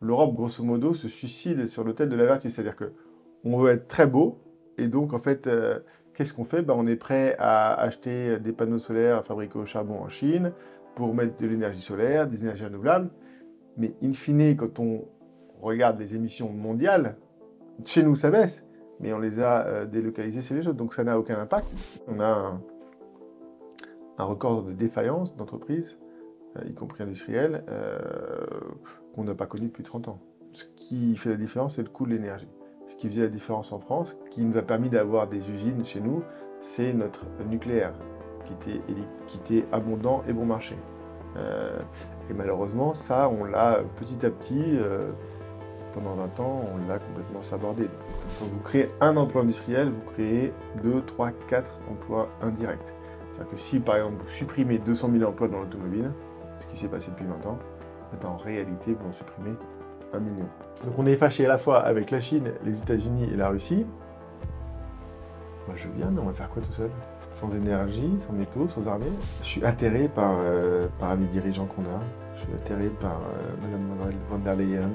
l'Europe, grosso modo, se suicide sur l'autel de la vertu. C'est-à-dire qu'on veut être très beau, et donc, en fait, qu'est-ce qu'on fait? Ben, on est prêt à acheter des panneaux solaires fabriqués au charbon en Chine pour mettre de l'énergie solaire, des énergies renouvelables. Mais in fine, quand on regarde les émissions mondiales, chez nous, ça baisse, mais on les a délocalisées chez les autres, donc ça n'a aucun impact. On a un record de défaillance d'entreprises, y compris industrielles, qu'on n'a pas connu depuis 30 ans. Ce qui fait la différence, c'est le coût de l'énergie. Ce qui faisait la différence en France, qui nous a permis d'avoir des usines chez nous, c'est notre nucléaire, qui était abondant et bon marché. Et malheureusement, ça, on l'a petit à petit, pendant 20 ans, on l'a complètement sabordé. Quand vous créez un emploi industriel, vous créez 2, 3, 4 emplois indirects. C'est-à-dire que si, par exemple, vous supprimez 200 000 emplois dans l'automobile, ce qui s'est passé depuis 20 ans, en réalité, vous en supprimez 1 million. Donc on est fâché à la fois avec la Chine, les États-Unis et la Russie. Moi je veux bien, mais on va faire quoi tout seul? Sans énergie, sans métaux, sans armée. Je suis atterré par les dirigeants qu'on a. Je suis atterré par Madame von der Leyen.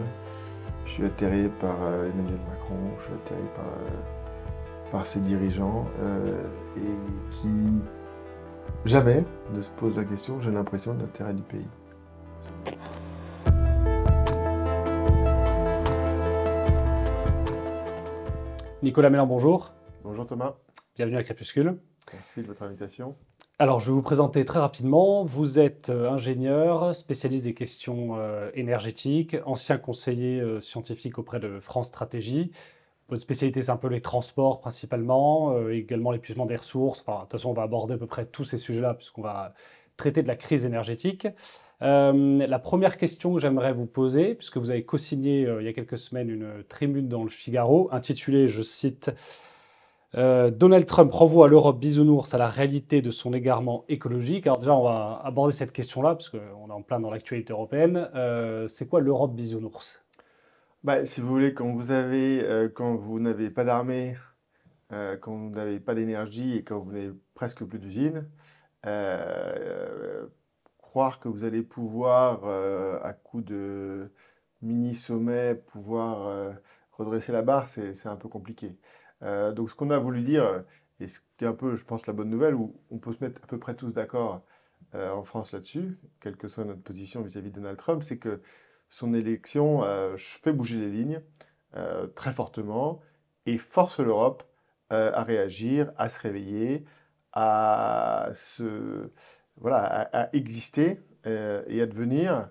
Je suis atterré par Emmanuel Macron. Je suis atterré par ces dirigeants et qui jamais ne se posent la question, j'ai l'impression, de l'intérêt du pays. Nicolas Mélan, bonjour. Bonjour Thomas. Bienvenue à Crépuscule. Merci de votre invitation. Alors, je vais vous présenter très rapidement. Vous êtes ingénieur, spécialiste des questions énergétiques, ancien conseiller scientifique auprès de France Stratégie. Votre spécialité, c'est un peu les transports principalement, également l'épuisement des ressources. Enfin, de toute façon, on va aborder à peu près tous ces sujets-là puisqu'on va traiter de la crise énergétique. La première question que j'aimerais vous poser, puisque vous avez co-signé il y a quelques semaines une tribune dans le Figaro, intitulée, je cite, Donald Trump renvoie l'Europe bisounours à la réalité de son égarement écologique. Alors déjà, on va aborder cette question-là, parce qu'on est en plein dans l'actualité européenne. C'est quoi l'Europe bisounours? Bah, si vous voulez, quand vous n'avez pas d'armée, quand vous n'avez pas d'énergie et quand vous n'avez presque plus d'usines, croire que vous allez pouvoir, à coup de mini-sommet, pouvoir redresser la barre, c'est un peu compliqué. Donc ce qu'on a voulu dire, et ce qui est un peu, je pense, la bonne nouvelle, où on peut se mettre à peu près tous d'accord en France là-dessus, quelle que soit notre position vis-à-vis de Donald Trump, c'est que son élection fait bouger les lignes très fortement et force l'Europe à réagir, à se réveiller, à se, voilà, à exister et à devenir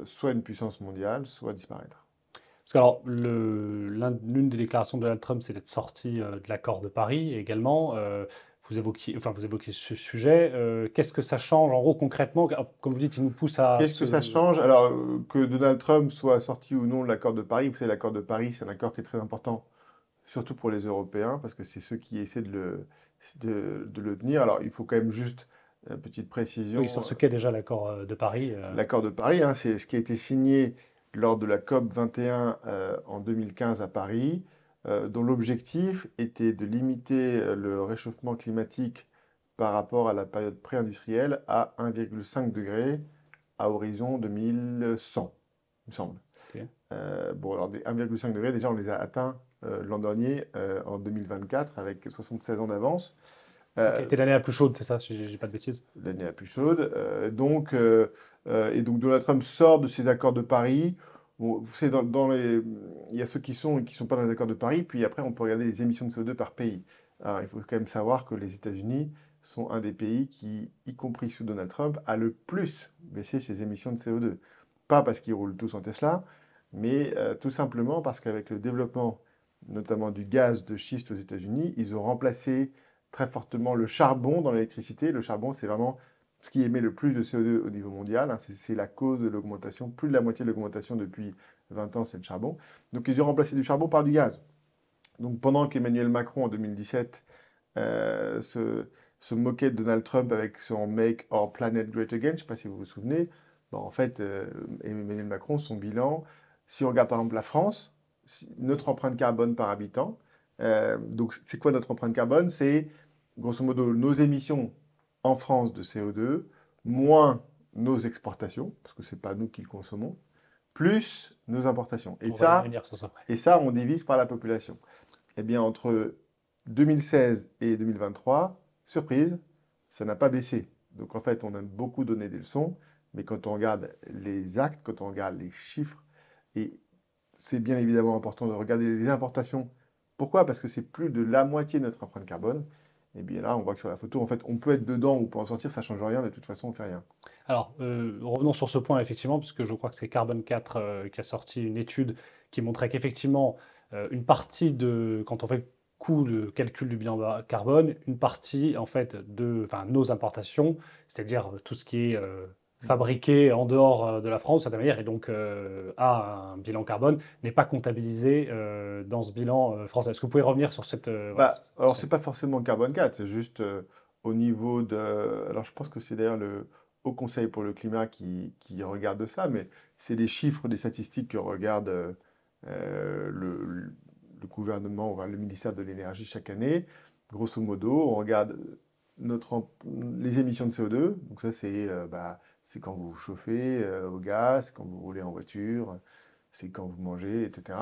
soit une puissance mondiale, soit disparaître. Parce que alors, l'une des déclarations de Donald Trump, c'est d'être sorti de l'accord de Paris également. Vous évoquiez ce sujet. Qu'est-ce que ça change en gros concrètement? Comme vous dites, il nous pousse à Qu'est-ce que ça se... change? Alors, que Donald Trump soit sorti ou non de l'accord de Paris, vous savez, l'accord de Paris, c'est un accord qui est très important, surtout pour les Européens, parce que c'est ceux qui essaient de le tenir. Alors, il faut quand même juste, petite Oui, précision, sur ce qu'est déjà l'accord de Paris. l'accord de Paris, hein, c'est ce qui a été signé lors de la COP 21 en 2015 à Paris, dont l'objectif était de limiter le réchauffement climatique par rapport à la période pré-industrielle à 1,5 degré à horizon 2100, il me semble. Ok. Bon, alors des 1,5 degré, déjà on les a atteints l'an dernier, en 2024, avec 76 ans d'avance. Qui a Euh, été l'année la plus chaude, c'est ça, si j'ai pas de bêtises. L'année la plus chaude. Et donc Donald Trump sort de ces accords de Paris. Bon, vous savez, il y a ceux qui sont et qui ne sont pas dans les accords de Paris, puis après on peut regarder les émissions de CO2 par pays. Alors, il faut quand même savoir que les États-Unis sont un des pays qui, y compris sous Donald Trump, a le plus baissé ses émissions de CO2. Pas parce qu'ils roulent tous en Tesla, mais tout simplement parce qu'avec le développement notamment du gaz de schiste aux États-Unis, ils ont remplacé très fortement le charbon dans l'électricité. Le charbon, c'est vraiment ce qui émet le plus de CO2 au niveau mondial, hein. C'est la cause de l'augmentation. Plus de la moitié de l'augmentation depuis 20 ans, c'est le charbon. Donc ils ont remplacé du charbon par du gaz. Donc pendant qu'Emmanuel Macron, en 2017, se moquait de Donald Trump avec son Make Our Planet Great Again, je ne sais pas si vous vous souvenez, bon, en fait, Emmanuel Macron, son bilan, si on regarde par exemple la France, notre empreinte carbone par habitant, donc c'est quoi notre empreinte carbone? C'est grosso modo nos émissions en France de CO2, moins nos exportations, parce que ce n'est pas nous qui le consommons, plus nos importations. On va y revenir sur ça. Et ça, on divise par la population. Eh bien, entre 2016 et 2023, surprise, ça n'a pas baissé. Donc en fait, on a beaucoup donné des leçons, mais quand on regarde les actes, quand on regarde les chiffres, et c'est bien évidemment important de regarder les importations. Pourquoi? Parce que c'est plus de la moitié de notre empreinte carbone. Et bien là, on voit que sur la photo, en fait, on peut être dedans ou on peut en sortir, ça ne change rien. De toute façon, on ne fait rien. Alors, revenons sur ce point, effectivement, puisque je crois que c'est Carbone 4 qui a sorti une étude qui montrait qu'effectivement, une partie de, quand on fait le coût de calcul du bilan carbone, une partie, en fait, de, enfin, nos importations, c'est-à-dire tout ce qui est fabriqué en dehors de la France, de certaine manière, et donc a un bilan carbone, n'est pas comptabilisé dans ce bilan français. Est-ce que vous pouvez revenir sur cette... voilà, Alors, c'est pas forcément carbone 4, c'est juste au niveau de... Alors, je pense que c'est d'ailleurs le Haut Conseil pour le climat qui regarde ça, mais c'est des chiffres, des statistiques que regarde le gouvernement, enfin, le ministère de l'Énergie chaque année. Grosso modo, on regarde les émissions de CO2. Donc ça, c'est quand vous chauffez au gaz, c'est quand vous roulez en voiture, c'est quand vous mangez, etc.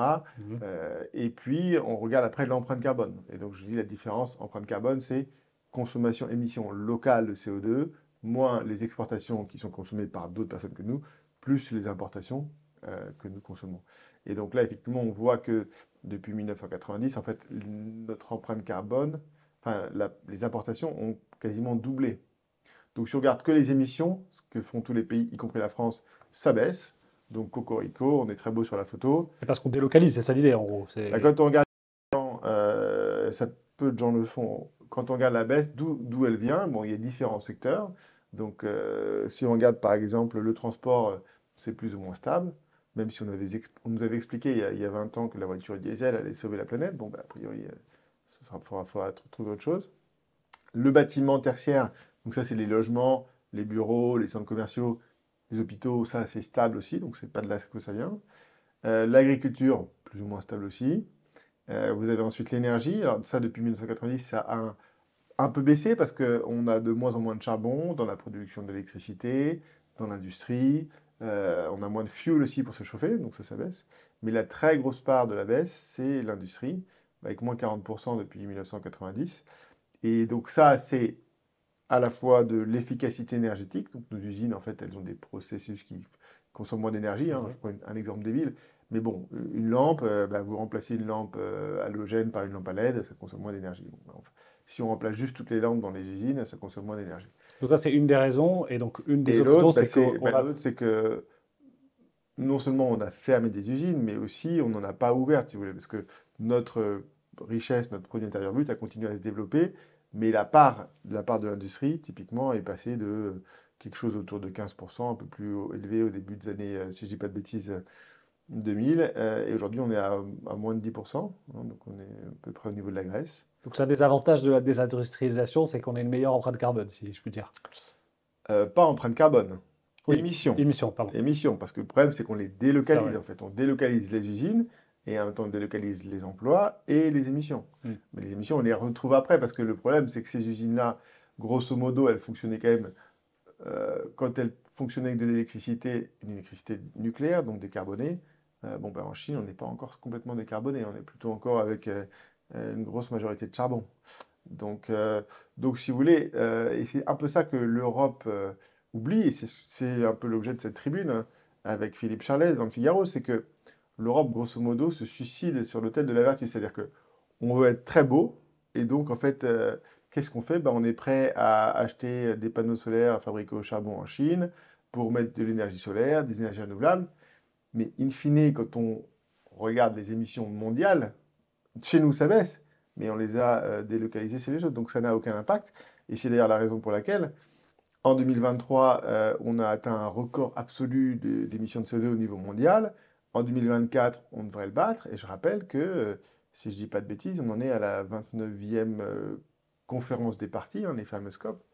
Et puis, on regarde après l'empreinte carbone. Et donc, je dis la différence, empreinte carbone, c'est consommation, émission locale de CO2, moins les exportations qui sont consommées par d'autres personnes que nous, plus les importations que nous consommons. Et donc là, effectivement, on voit que depuis 1990, en fait, notre empreinte carbone, enfin, les importations ont quasiment doublé. Donc, si on regarde que les émissions, ce que font tous les pays, y compris la France, ça baisse. Donc, cocorico, on est très beau sur la photo. C'est parce qu'on délocalise, c'est ça l'idée, en gros. Quand on regarde, ça, peu de gens le font. Quand on regarde la baisse, d'où elle vient, bon, il y a différents secteurs. Donc, si on regarde par exemple le transport, c'est plus ou moins stable. Même si on nous avait expliqué il y a 20 ans que la voiture diesel allait sauver la planète, bon, bah, a priori, il faudra trouver autre chose. Le bâtiment tertiaire, donc ça, c'est les logements, les bureaux, les centres commerciaux, les hôpitaux, ça, c'est stable aussi, donc c'est pas de là que ça vient. L'agriculture, plus ou moins stable aussi. Vous avez ensuite l'énergie. Alors ça, depuis 1990, ça a un peu baissé parce qu'on a de moins en moins de charbon dans la production d'électricité, dans l'industrie. On a moins de fuel aussi pour se chauffer, donc ça baisse. Mais la très grosse part de la baisse, c'est l'industrie, avec moins 40% depuis 1990. Et donc ça, c'est à la fois de l'efficacité énergétique. Donc nos usines, en fait, elles ont des processus qui consomment moins d'énergie. Hein. Je prends un exemple débile. Mais bon, une lampe, vous remplacez une lampe halogène par une lampe à LED, ça consomme moins d'énergie. Bon, enfin, si on remplace juste toutes les lampes dans les usines, ça consomme moins d'énergie. Donc ça, c'est une des raisons. Et donc, une des Et autres raisons, l'autre, c'est que non seulement on a fermé des usines, mais aussi on n'en a pas ouvert, si vous voulez, parce que notre richesse, notre produit intérieur brut a continué à se développer, mais la part de l'industrie, typiquement, est passée de quelque chose autour de 15%, un peu plus élevé au début des années, si je ne dis pas de bêtises, 2000, et aujourd'hui on est à moins de 10%, hein, donc on est à peu près au niveau de la Grèce. Donc, ça, des avantages de la désindustrialisation, c'est qu'on a une meilleure empreinte carbone, si je puis dire. Pas empreinte carbone, Oui, émission. émission, pardon. Émission, parce que le problème c'est qu'on les C'est délocalise vrai. en fait. On délocalise les usines et en même temps on délocalise les emplois et les émissions. Mais les émissions on les retrouve après parce que le problème c'est que ces usines-là, grosso modo, elles fonctionnaient quand même, quand elles fonctionnaient avec de l'électricité, une électricité nucléaire, donc décarbonée. En Chine on n'est pas encore complètement décarboné, on est plutôt encore avec une grosse majorité de charbon. Donc si vous voulez, et c'est un peu ça que l'Europe oublie, et c'est un peu l'objet de cette tribune hein, avec Philippe Charlès dans le Figaro, c'est que l'Europe, grosso modo, se suicide sur l'autel de la vertu. C'est-à-dire que on veut être très beau, et donc en fait, qu'est-ce qu'on fait? On est prêt à acheter des panneaux solaires fabriqués au charbon en Chine pour mettre de l'énergie solaire, des énergies renouvelables, mais in fine, quand on regarde les émissions mondiales, chez nous, ça baisse, mais on les a délocalisées chez les autres, donc ça n'a aucun impact. Et c'est d'ailleurs la raison pour laquelle, en 2023, on a atteint un record absolu d'émissions de CO2 au niveau mondial. En 2024, on devrait le battre. Et je rappelle que, si je ne dis pas de bêtises, on en est à la 29e conférence des parties, hein, les fameuses COP.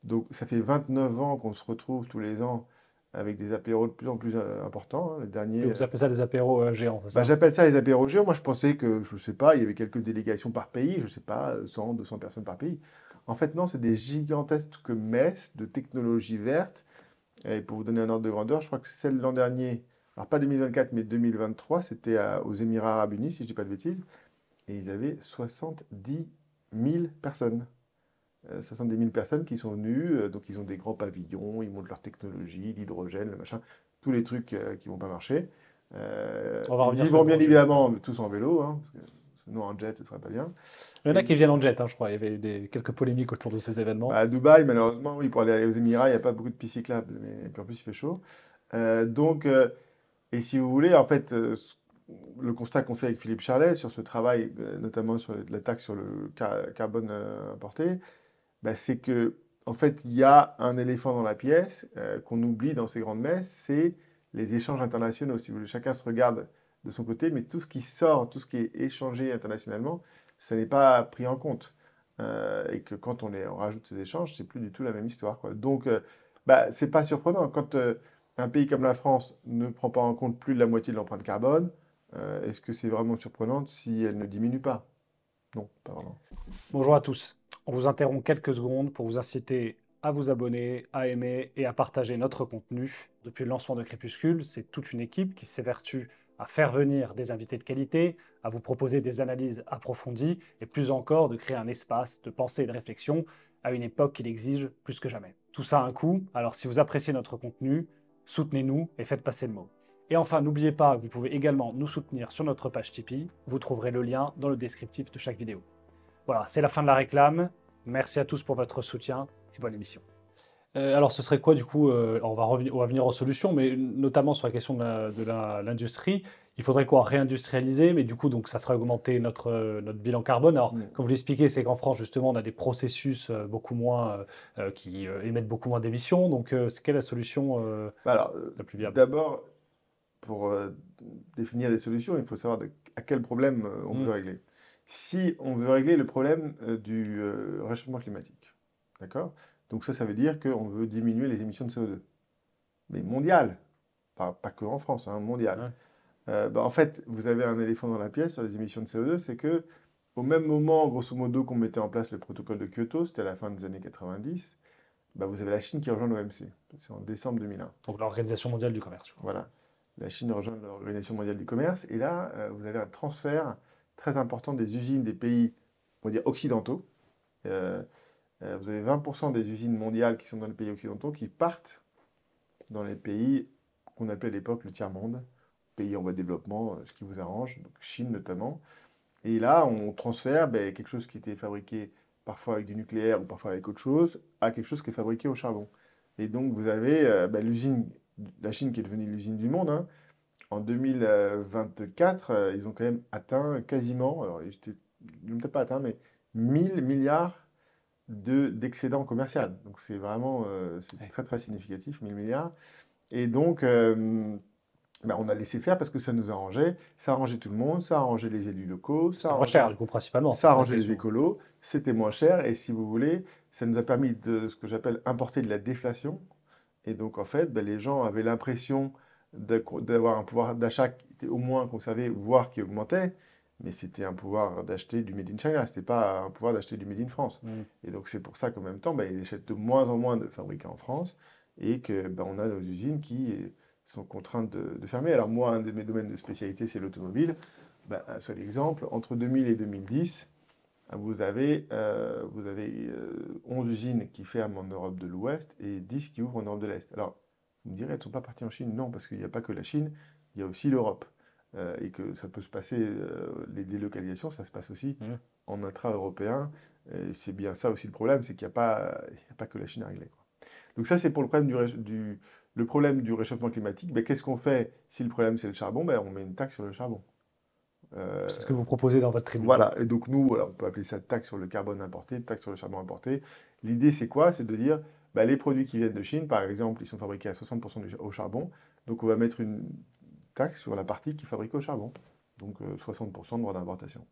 Donc ça fait 29 ans qu'on se retrouve tous les ans avec des apéros de plus en plus importants. Hein. Le dernier, Et vous appelez ça des apéros géants, c'est ça? j'appelle ça les apéros géants. Moi, je pensais que, je ne sais pas, il y avait quelques délégations par pays, je ne sais pas, 100, 200 personnes par pays. En fait, non, c'est des gigantesques messes de technologie verte. Et pour vous donner un ordre de grandeur, je crois que celle de l'an dernier, Alors pas 2024, mais 2023, c'était aux Émirats Arabes Unis, si je ne dis pas de bêtises, et ils avaient 70 000 personnes. 70 000 personnes qui sont venues, donc ils ont des grands pavillons, ils montrent leur technologie, l'hydrogène, le machin, tous les trucs qui vont pas marcher. On va Ils revenir y sur vont bien l'hydrogène. évidemment tous en vélo, hein, parce que sinon un jet ce serait pas bien. Il y en a Et qui viennent en jet, hein, je crois. Il y avait quelques polémiques autour de ces événements. bah, à Dubaï, malheureusement, oui, pour aller aux Émirats, il n'y a pas beaucoup de pistes cyclables, mais et puis en plus il fait chaud. Donc, et si vous voulez, en fait, le constat qu'on fait avec Philippe Charlet sur ce travail, notamment sur la taxe sur le carbone importé, bah, c'est que, en fait, il y a un éléphant dans la pièce qu'on oublie dans ces grandes messes, c'est les échanges internationaux. Si vous voulez, chacun se regarde de son côté, mais tout ce qui sort, tout ce qui est échangé internationalement, ça n'est pas pris en compte. Et que quand on rajoute ces échanges, c'est plus du tout la même histoire, quoi. Donc, bah, c'est pas surprenant. Quand un pays comme la France ne prend pas en compte plus de la moitié de l'empreinte carbone, est-ce que c'est vraiment surprenant si elle ne diminue pas? Non, pas vraiment. Bonjour à tous. On vous interrompt quelques secondes pour vous inciter à vous abonner, à aimer et à partager notre contenu. Depuis le lancement de Crépuscule, c'est toute une équipe qui s'évertue à faire venir des invités de qualité, à vous proposer des analyses approfondies et plus encore de créer un espace de pensée et de réflexion à une époque qui l'exige plus que jamais. Tout ça a un coût, alors si vous appréciez notre contenu, soutenez-nous et faites passer le mot. Et enfin, n'oubliez pas, vous pouvez également nous soutenir sur notre page Tipeee. Vous trouverez le lien dans le descriptif de chaque vidéo. Voilà, c'est la fin de la réclame. Merci à tous pour votre soutien et bonne émission. Alors, ce serait quoi du coup on va venir aux solutions, mais notamment sur la question de l'industrie. Il faudrait quoi réindustrialiser, mais du coup, donc, ça ferait augmenter notre bilan carbone. Alors, Mm. comme vous l'expliquez, c'est qu'en France, justement, on a des processus beaucoup moins, qui émettent beaucoup moins d'émissions. Donc, c'est quelle la solution Bah alors, la plus viable? d'abord, pour définir des solutions, il faut savoir à quel problème on Hmm. veut régler. Si on veut régler le problème du réchauffement climatique, d'accord? Donc ça veut dire qu'on veut diminuer les émissions de CO2, mais mondial, pas que en France, hein, mondial. Ouais. Bah, en fait, vous avez un éléphant dans la pièce sur les émissions de CO2, c'est que au même moment, grosso modo, qu'on mettait en place le protocole de Kyoto, c'était à la fin des années 90, bah, vous avez la Chine qui rejoint l'OMC. C'est en décembre 2001. Donc, l'Organisation mondiale du commerce. Voilà. La Chine rejoint l'Organisation mondiale du commerce. Et là, vous avez un transfert très important des usines des pays, on va dire, occidentaux. Euh, vous avez 20% des usines mondiales qui sont dans les pays occidentaux qui partent dans les pays qu'on appelait à l'époque le tiers-monde, pays en voie de développement, ce qui vous arrange, donc Chine notamment. Et là, on transfère ben, quelque chose qui était fabriqué parfois avec du nucléaire ou parfois avec autre chose à quelque chose qui est fabriqué au charbon. Et donc, vous avez ben, la Chine qui est devenue l'usine du monde, hein. En 2024, ils ont quand même atteint quasiment, alors ils n'ont peut-être pas atteint, mais 1000 milliards d'excédent commercial. Donc c'est vraiment c'est Ouais. très très significatif, 1000 milliards. Et donc, ben, on a laissé faire parce que ça nous arrangeait. Ça arrangeait tout le monde, ça arrangeait les élus locaux, C'était moins cher, du coup, principalement, c'est ça ça la arrangeait les question. écolos, c'était moins cher. Et si vous voulez, ça nous a permis de ce que j'appelle importer de la déflation. Et donc, en fait, ben, les gens avaient l'impression d'avoir un pouvoir d'achat qui était au moins conservé, voire qui augmentait, mais c'était un pouvoir d'acheter du Made in China, c'était pas un pouvoir d'acheter du Made in France. Hmm. Et donc, c'est pour ça qu'en même temps, ben, ils achètent de moins en moins de fabriqués en France et que ben, on a nos usines qui sont contraintes de fermer. Alors, moi, un de mes domaines de spécialité, c'est l'automobile. Ben, un seul exemple, entre 2000 et 2010, vous avez 11 usines qui ferment en Europe de l'Ouest et 10 qui ouvrent en Europe de l'Est. Alors, vous me direz, elles ne sont pas parties en Chine. Non, parce qu'il n'y a pas que la Chine, il y a aussi l'Europe. Et que ça peut se passer, les délocalisations, ça se passe aussi Hmm. en intra-européen. Et c'est bien ça aussi le problème, c'est qu'il n'y a pas que la Chine à régler, quoi. Donc ça, c'est pour le problème le problème du réchauffement climatique. Ben, qu'est-ce qu'on fait si le problème c'est le charbon? Ben, on met une taxe sur le charbon. Euh, C'est ce que vous proposez dans votre tribune. voilà, et donc nous, voilà, on peut appeler ça taxe sur le carbone importé, taxe sur le charbon importé. L'idée, c'est quoi? C'est de dire, bah, les produits qui viennent de Chine, par exemple, ils sont fabriqués à 60% au charbon, donc on va mettre une taxe sur la partie qui est fabriquée au charbon, donc 60% de droit d'importation.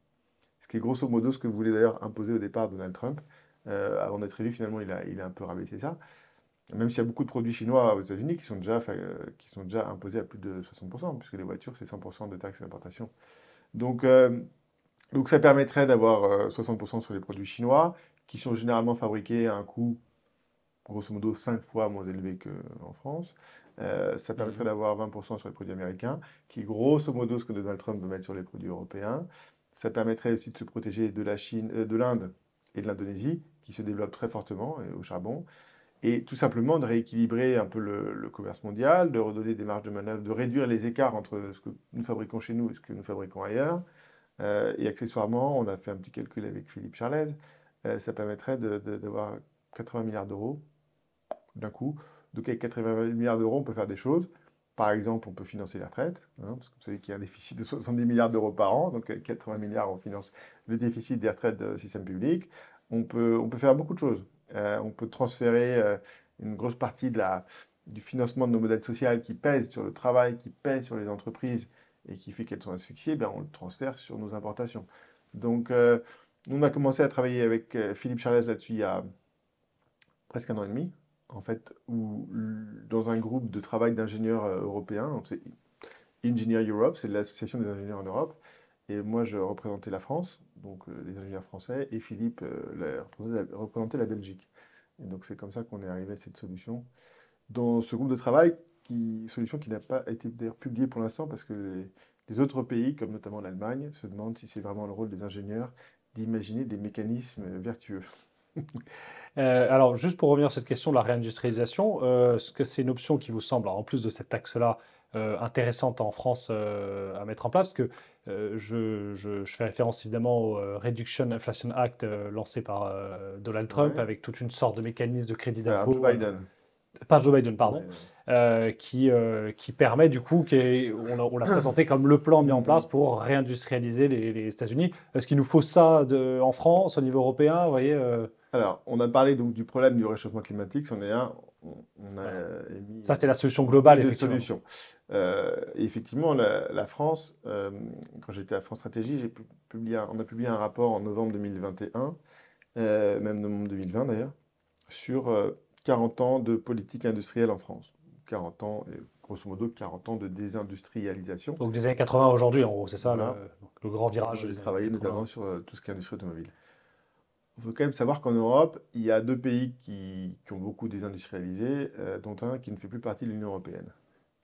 Ce qui est grosso modo ce que voulait d'ailleurs imposer au départ Donald Trump. Avant d'être élu, finalement, il a un peu rabaissé ça. Même s'il y a beaucoup de produits chinois aux États-Unis qui sont déjà imposés à plus de 60%, puisque les voitures, c'est 100% de taxes d'importation. Donc, donc ça permettrait d'avoir 60% sur les produits chinois, qui sont généralement fabriqués à un coût, grosso modo, 5 fois moins élevé qu'en France. Ça permettrait Mhm. d'avoir 20% sur les produits américains, qui est grosso modo ce que Donald Trump veut mettre sur les produits européens. Ça permettrait aussi de se protéger de la Chine, de l'Inde et de l'Indonésie, qui se développent très fortement au charbon. Et tout simplement de rééquilibrer un peu le commerce mondial, de redonner des marges de manœuvre, de réduire les écarts entre ce que nous fabriquons chez nous et ce que nous fabriquons ailleurs. Et accessoirement, on a fait un petit calcul avec Philippe Charlez, ça permettrait d'avoir 80 milliards d'euros d'un coup. Donc avec 80 milliards d'euros, on peut faire des choses. Par exemple, on peut financer les retraites, hein, parce que vous savez qu'il y a un déficit de 70 milliards d'euros par an, donc avec 80 milliards, on finance le déficit des retraites du système public. On peut faire beaucoup de choses. On peut transférer une grosse partie du financement de nos modèles sociaux qui pèsent sur le travail, qui pèsent sur les entreprises et qui fait qu'elles sont asphyxiées, ben, on le transfère sur nos importations. Donc, on a commencé à travailler avec Philippe Charlès là-dessus il y a presque 1 an et demi, en fait, dans un groupe de travail d'ingénieurs européens, donc c'est Engineer Europe, c'est l'association des ingénieurs en Europe, et moi je représentais la France, donc les ingénieurs français, et Philippe représentait la Belgique. Et donc c'est comme ça qu'on est arrivé à cette solution. Dans ce groupe de travail, solution qui n'a pas été d'ailleurs publiée pour l'instant, parce que les autres pays, comme notamment l'Allemagne, se demandent si c'est vraiment le rôle des ingénieurs d'imaginer des mécanismes vertueux. Alors, juste pour revenir sur cette question de la réindustrialisation, est-ce que c'est une option qui vous semble, alors, en plus de cet axe-là, intéressante en France à mettre en place? Parce que je fais référence évidemment au Reduction Inflation Act lancé par Donald Trump, Ouais. avec toute une sorte de mécanisme de crédit Alors, Joe d'impôt, Biden. pas Joe Biden, Joe pardon, Biden. qui permet du coup, on l'a présenté comme le plan mis en place Mhm. pour réindustrialiser les États-Unis. Est-ce qu'il nous faut ça en France, au niveau européen? Vous voyez, Alors, on a parlé donc du problème du réchauffement climatique, c'en est un. On a voilà. émis Ça, c'était la solution une liste globale, de effectivement. solutions. Et effectivement, la France, quand j'étais à France Stratégie, on a publié un rapport en novembre 2021, même novembre 2020 d'ailleurs, sur 40 ans de politique industrielle en France. 40 ans, et grosso modo 40 ans de désindustrialisation. Donc des années 80 à aujourd'hui, en gros, c'est ça Voilà. donc, le grand Moi, virage j'ai des années travaillé notamment 80. sur tout ce qui est industrie automobile. Il faut quand même savoir qu'en Europe, il y a deux pays qui ont beaucoup désindustrialisé, dont un qui ne fait plus partie de l'Union européenne,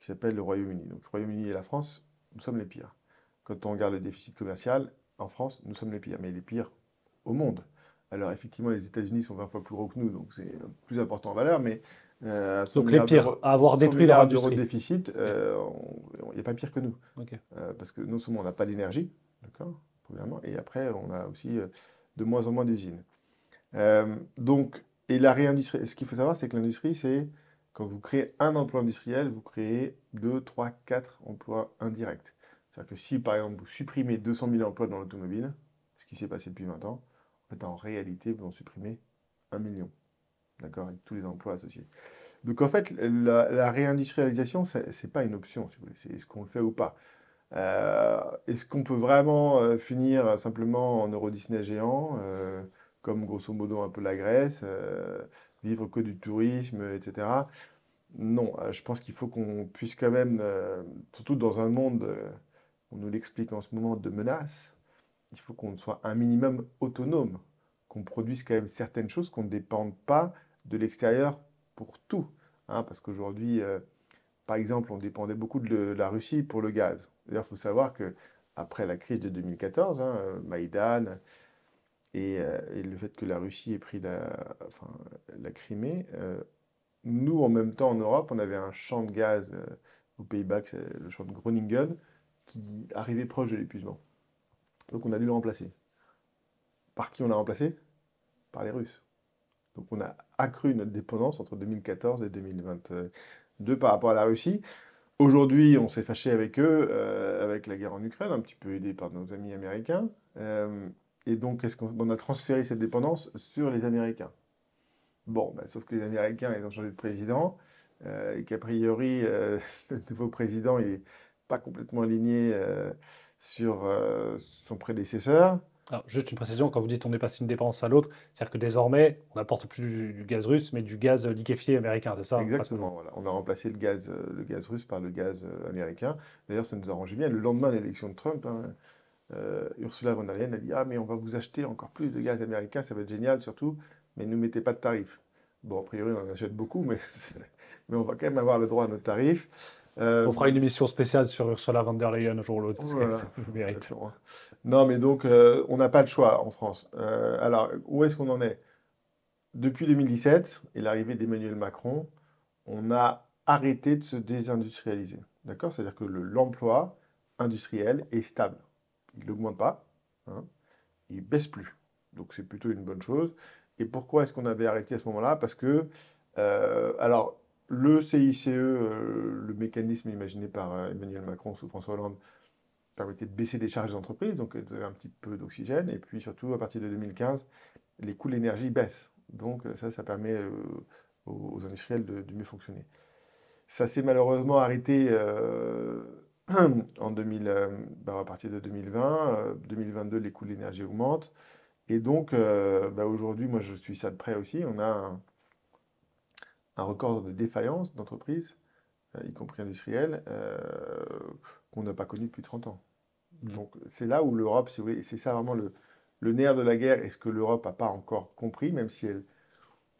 qui s'appelle le Royaume-Uni. Donc, le Royaume-Uni et la France, nous sommes les pires. Quand on regarde le déficit commercial, en France, nous sommes les pires, mais les pires au monde. Alors, effectivement, les États-Unis sont 20 fois plus gros que nous, donc c'est plus important en valeur, mais à 100 Donc les milliards pires d'euros, à avoir 100 détruit leur milliards d'euros de industrie. déficit, Ok, il n'y a pas pire que nous. ok. Parce que non seulement on n'a pas d'énergie, d'accord, premièrement, et après, on a aussi de moins en moins d'usines. Et la réindustrie, ce qu'il faut savoir, c'est que l'industrie, c'est quand vous créez un emploi industriel, vous créez 2, 3, 4 emplois indirects. C'est-à-dire que si, par exemple, vous supprimez 200 000 emplois dans l'automobile, ce qui s'est passé depuis 20 ans, en réalité, vous en supprimez 1 million, d'accord, avec tous les emplois associés. Donc, en fait, la réindustrialisation, c'est pas une option, si vous voulez, c'est est-ce qu'on le fait ou pas. Est-ce qu'on peut vraiment finir simplement en Euro Disney géant, comme grosso modo un peu la Grèce, vivre que du tourisme, etc. Non, je pense qu'il faut qu'on puisse quand même, surtout dans un monde, on nous l'explique en ce moment, de menaces, il faut qu'on soit un minimum autonome, qu'on produise quand même certaines choses, qu'on ne dépende pas de l'extérieur pour tout, hein, parce qu'aujourd'hui, par exemple, on dépendait beaucoup de la Russie pour le gaz. D'ailleurs, il faut savoir que après la crise de 2014, hein, Maïdan et le fait que la Russie ait pris enfin, la Crimée, nous, en même temps, en Europe, on avait un champ de gaz aux Pays-Bas, c'est le champ de Groningen, qui arrivait proche de l'épuisement. Donc on a dû le remplacer. Par qui on l'a remplacé? Par les Russes. Donc on a accru notre dépendance entre 2014 et 2022 par rapport à la Russie. Aujourd'hui, on s'est fâché avec eux, avec la guerre en Ukraine, un petit peu aidé par nos amis américains. Et donc, qu'est-ce on a transféré cette dépendance sur les Américains. Bon, bah, sauf que les Américains, ils ont changé de président, et qu'a priori, le nouveau président, il n'est pas complètement aligné sur son prédécesseur. Alors, juste une précision, quand vous dites on est passé d'une dépendance à l'autre, c'est-à-dire que désormais, on n'apporte plus du gaz russe, mais du gaz liquéfié américain, c'est ça, Exactement, principalement. voilà. On a remplacé le gaz russe par le gaz américain. D'ailleurs, ça nous arrangeait bien. Le lendemain de l'élection de Trump, hein, Ursula von der Leyen a dit: Ah, mais on va vous acheter encore plus de gaz américain, ça va être génial surtout, mais ne nous mettez pas de tarifs. Bon, a priori, on en achète beaucoup, mais, mais on va quand même avoir le droit à notre tarif. On fera une émission spéciale sur Ursula von der Leyen un jour ou l'autre, parce que ça Voilà, le ça va mérite. être long, hein. Non, mais donc, on n'a pas le choix en France. Alors, où est-ce qu'on en est? Depuis 2017 et l'arrivée d'Emmanuel Macron, on a arrêté de se désindustrialiser. D'accord? C'est-à-dire que l'emploi industriel est stable. Il n'augmente pas, hein, il ne baisse plus. Donc c'est plutôt une bonne chose. Et pourquoi est-ce qu'on avait arrêté à ce moment-là? Parce que, alors, le CICE, le mécanisme imaginé par Emmanuel Macron sous François Hollande, permettait de baisser les charges des entreprises, donc de donner un petit peu d'oxygène. Et puis surtout, à partir de 2015, les coûts de l'énergie baissent. Donc ça permet aux industriels de mieux fonctionner. Ça s'est malheureusement arrêté en 2000, à partir de 2020. 2022, les coûts de l'énergie augmentent. Et donc, aujourd'hui, moi, je suis ça de près aussi. On a un record de défaillance d'entreprises, y compris industrielles, qu'on n'a pas connu depuis 30 ans. Donc, c'est là où l'Europe, si vous voulez, c'est ça vraiment le nerf de la guerre, et ce que l'Europe n'a pas encore compris, même si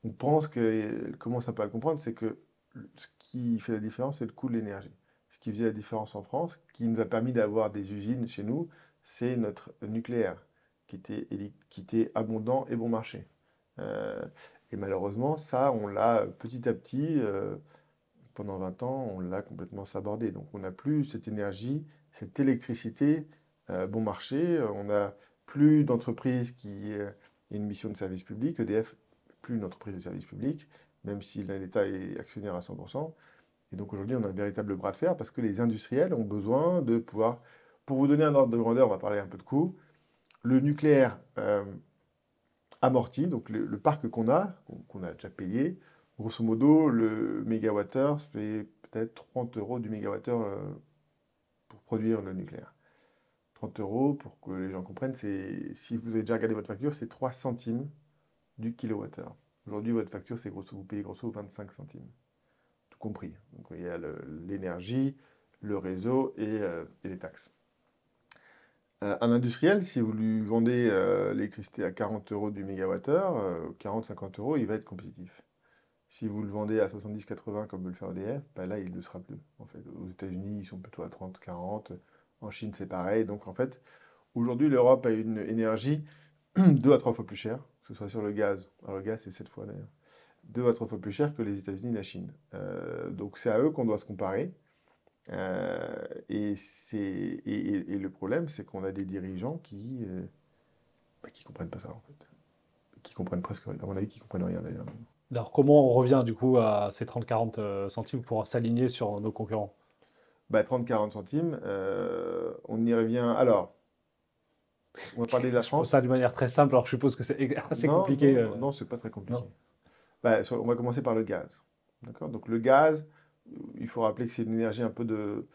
on pense qu'elle commence un peu à le comprendre, c'est que ce qui fait la différence, c'est le coût de l'énergie. Ce qui faisait la différence en France, qui nous a permis d'avoir des usines chez nous, c'est notre nucléaire, qui était abondant et bon marché. Euh, et malheureusement, ça, on l'a petit à petit, pendant 20 ans, on l'a complètement sabordé. Donc on n'a plus cette énergie, cette électricité bon marché. On n'a plus d'entreprise qui ait une mission de service public. EDF, plus une entreprise de service public, même si l'État est actionnaire à 100%. Et donc aujourd'hui, on a un véritable bras de fer parce que les industriels ont besoin de pouvoir... Pour vous donner un ordre de grandeur, on va parler un peu de coûts. Le nucléaire amorti, donc le parc qu'on a déjà payé, grosso modo, le mégawattheure, c'est peut-être 30 euros du mégawattheure pour produire le nucléaire. 30 euros, pour que les gens comprennent, c'est, si vous avez déjà regardé votre facture, c'est 3 centimes du kilowattheure. Aujourd'hui, votre facture, vous payez grosso 25 centimes, tout compris. Donc il y a l'énergie, le réseau et les taxes. Un industriel, si vous lui vendez l'électricité à 40 euros du mégawattheure, 40-50 euros, il va être compétitif. Si vous le vendez à 70-80 comme veut le faire EDF, bah là, il ne le sera plus. En fait, aux États-Unis, ils sont plutôt à 30-40. En Chine, c'est pareil. Donc, en fait, aujourd'hui, l'Europe a une énergie 2 à 3 fois plus chère, que ce soit sur le gaz. Alors, le gaz, c'est 7 fois d'ailleurs. 2 à 3 fois plus cher que les États-Unis et la Chine. Donc, c'est à eux qu'on doit se comparer. Et le problème, c'est qu'on a des dirigeants qui comprennent pas ça, en fait. Qui comprennent presque rien. À mon avis, qui comprennent rien d'ailleurs. Alors, comment on revient du coup à ces 30-40 centimes pour s'aligner sur nos concurrents? 30-40 centimes, on y revient. Alors, on va parler de la Je pose ça France. d'une manière très simple, alors je suppose que c'est assez Non, compliqué. non, non, non, c'est pas très compliqué. Non. On va commencer par le gaz. D'accord? Donc le gaz, il faut rappeler que c'est une énergie un peu de...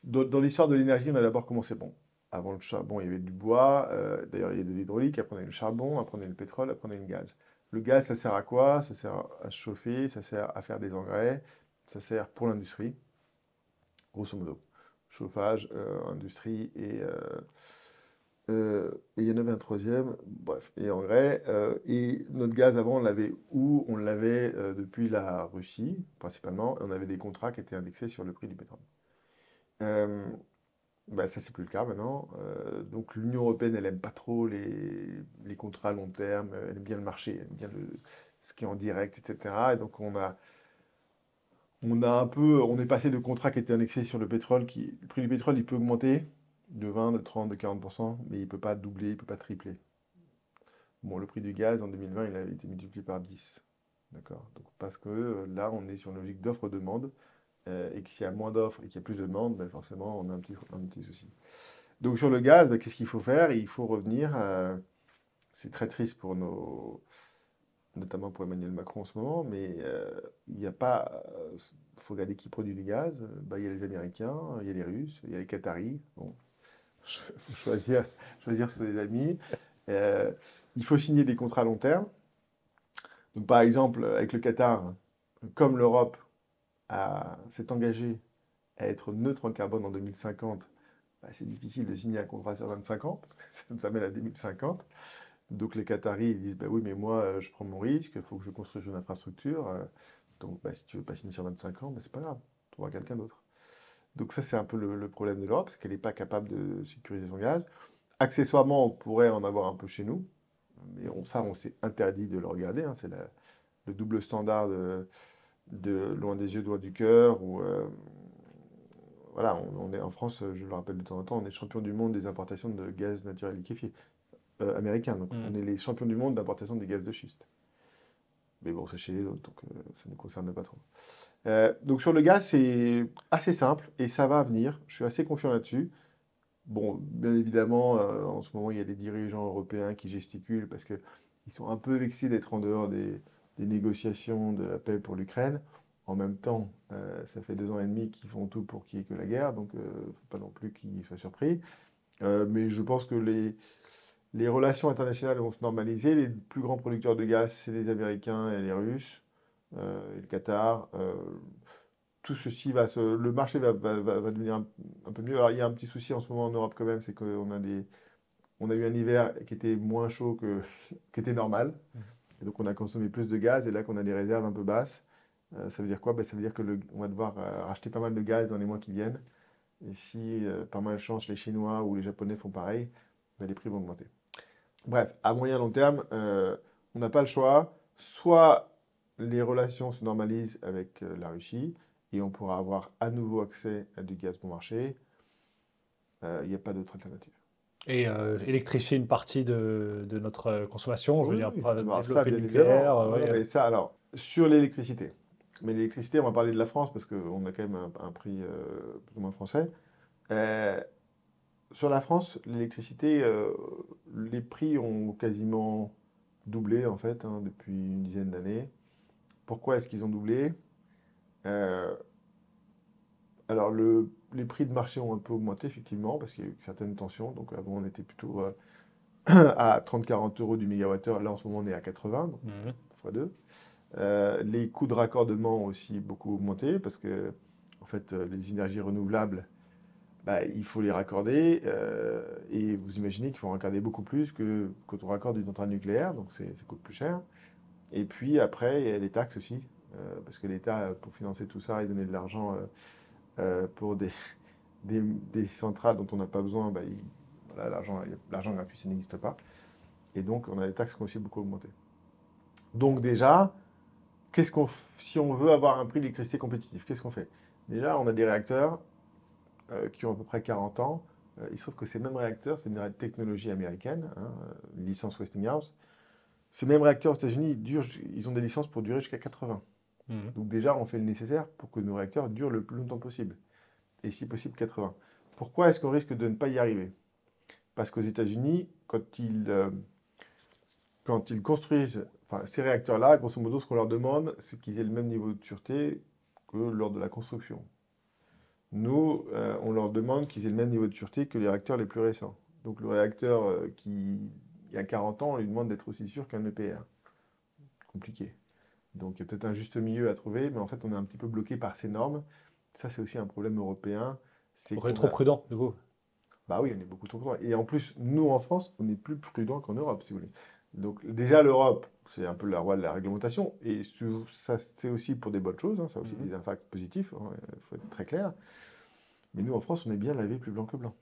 Dans l'histoire de l'énergie, on a d'abord commencé, bon, avant le charbon, il y avait du bois, d'ailleurs il y a de l'hydraulique, après on a eu le charbon, après on a eu le pétrole, après on a eu le gaz. Le gaz, ça sert à quoi? Ça sert à chauffer, ça sert à faire des engrais, ça sert pour l'industrie, grosso modo. Chauffage, industrie et il y en avait un troisième, bref, et engrais. Et notre gaz avant, on l'avait où? On l'avait depuis la Russie, principalement. Et on avait des contrats qui étaient indexés sur le prix du pétrole. Euh, Ça, c'est plus le cas maintenant. Donc l'Union européenne, elle aime pas trop les contrats à long terme. Elle aime bien le marché, elle aime bien ce qui est en direct, etc. Et donc on est passé de contrats qui étaient indexés sur le pétrole, le prix du pétrole, il peut augmenter de 20, de 30, de 40%, mais il ne peut pas doubler, il ne peut pas tripler. Bon, le prix du gaz en 2020, il a été multiplié par 10. D'accord? Donc, parce que là, on est sur une logique d'offre-demande, et que s'il y a moins d'offres et qu'il y a plus de demande, ben forcément, on a un petit souci. Donc, sur le gaz, ben, qu'est-ce qu'il faut faire? Il faut revenir. C'est très triste pour notamment pour Emmanuel Macron en ce moment, mais il n'y a pas. Il faut regarder qui produit du gaz. Il y a les Américains, il y a les Russes, il y a les Qataris. Bon, faut choisir ses amis. Euh, il faut signer des contrats à long terme. Donc, par exemple, avec le Qatar, comme l'Europe s'est engagée à être neutre en carbone en 2050, c'est difficile de signer un contrat sur 25 ans, parce que ça nous amène à 2050. Donc les Qataris ils disent, bah oui, mais moi, je prends mon risque, il faut que je construise une infrastructure. Donc bah, si tu veux pas signer sur 25 ans, bah, c'est pas grave, tu trouveras quelqu'un d'autre. Donc ça, c'est un peu le problème de l'Europe, c'est qu'elle n'est pas capable de sécuriser son gaz. Accessoirement, on pourrait en avoir un peu chez nous, mais on s'est interdit de le regarder, hein, c'est le double standard de loin des yeux, loin du cœur, où voilà, on est en France, je le rappelle de temps en temps, on est champion du monde des importations de gaz naturel liquéfié américain. Donc Mm. on est les champions du monde d'importation de gaz de schiste. Mais bon, c'est chez les autres, donc ça ne nous concerne pas trop. Donc sur le gaz, c'est assez simple et ça va venir. Je suis assez confiant là-dessus. Bon, bien évidemment, en ce moment, il y a des dirigeants européens qui gesticulent parce qu'ils sont un peu vexés d'être en dehors des négociations de la paix pour l'Ukraine. En même temps, ça fait 2 ans et demi qu'ils font tout pour qu'il n'y ait que la guerre, donc il ne faut pas non plus qu'ils soient surpris. Mais je pense que les relations internationales vont se normaliser. Les plus grands producteurs de gaz, c'est les Américains et les Russes, et le Qatar. Tout ceci le marché va devenir un peu mieux. Alors, il y a un petit souci en ce moment en Europe quand même, c'est on a eu un hiver qui était moins chaud qu'était normal. Et donc, on a consommé plus de gaz et là qu'on a des réserves un peu basses. Ça veut dire quoi? Ben, ça veut dire on va devoir racheter pas mal de gaz dans les mois qui viennent. Et si par malchance les Chinois ou les Japonais font pareil, ben, les prix vont augmenter. Bref, à moyen long terme, on n'a pas le choix. Soit les relations se normalisent avec la Russie et on pourra avoir à nouveau accès à du gaz bon marché. Il n'y a pas d'autre alternative. Et électrifier une partie de notre consommation, je veux Oui, dire, oui. pas Alors ça, développer le bien évidemment. nucléaire, Non, non, ouais. mais ça, alors, sur l'électricité. Mais l'électricité, on va parler de la France parce qu'on a quand même un prix plus ou moins français. Euh, Sur la France, l'électricité, les prix ont quasiment doublé en fait hein, depuis une dizaine d'années. Pourquoi est-ce qu'ils ont doublé? Euh, alors les prix de marché ont un peu augmenté effectivement parce qu'il y a eu certaines tensions. Donc avant on était plutôt à 30-40 euros du mégawattheure. Là en ce moment on est à 80, donc Mhm. fois 2. Les coûts de raccordement ont aussi beaucoup augmenté parce que en fait les énergies renouvelables bah, il faut les raccorder. Et vous imaginez qu'il faut raccorder beaucoup plus que quand on raccorde une centrale nucléaire, donc ça coûte plus cher. Et puis après, il y a les taxes aussi, parce que l'État, pour financer tout ça et donner de l'argent pour des centrales dont on n'a pas besoin, bah, voilà, l'argent gratuit, ça n'existe pas. Et donc, on a les taxes qui ont aussi beaucoup augmenté. Donc déjà, si on veut avoir un prix d'électricité compétitif, qu'est-ce qu'on fait? Déjà, on a des réacteurs qui ont à peu près 40 ans. Il se trouve que ces mêmes réacteurs, c'est une technologie américaine, hein, licence Westinghouse. Ces mêmes réacteurs aux États-Unis, ils ont des licences pour durer jusqu'à 80. Mhm. Donc déjà, on fait le nécessaire pour que nos réacteurs durent le plus longtemps possible. Et si possible, 80. Pourquoi est-ce qu'on risque de ne pas y arriver? Parce qu'aux États-Unis, quand ils construisent enfin, ces réacteurs-là, grosso modo, ce qu'on leur demande, c'est qu'ils aient le même niveau de sûreté que lors de la construction. Nous, on leur demande qu'ils aient le même niveau de sûreté que les réacteurs les plus récents. Donc le réacteur il y a 40 ans, on lui demande d'être aussi sûr qu'un EPR. Compliqué. Donc il y a peut-être un juste milieu à trouver, mais en fait on est un petit peu bloqué par ces normes. Ça c'est aussi un problème européen. C'est On est qu'on trop a... prudent, du coup. Bah oui, on est beaucoup trop prudent. Et en plus, nous en France, on est plus prudent qu'en Europe, si vous voulez. Donc déjà l'Europe, c'est un peu la roi de la réglementation. Et ça c'est aussi pour des bonnes choses, hein, ça a aussi Mhm. des impacts positifs, il faut être très clair. Mais nous en France, on est bien lavé plus blanc que blanc.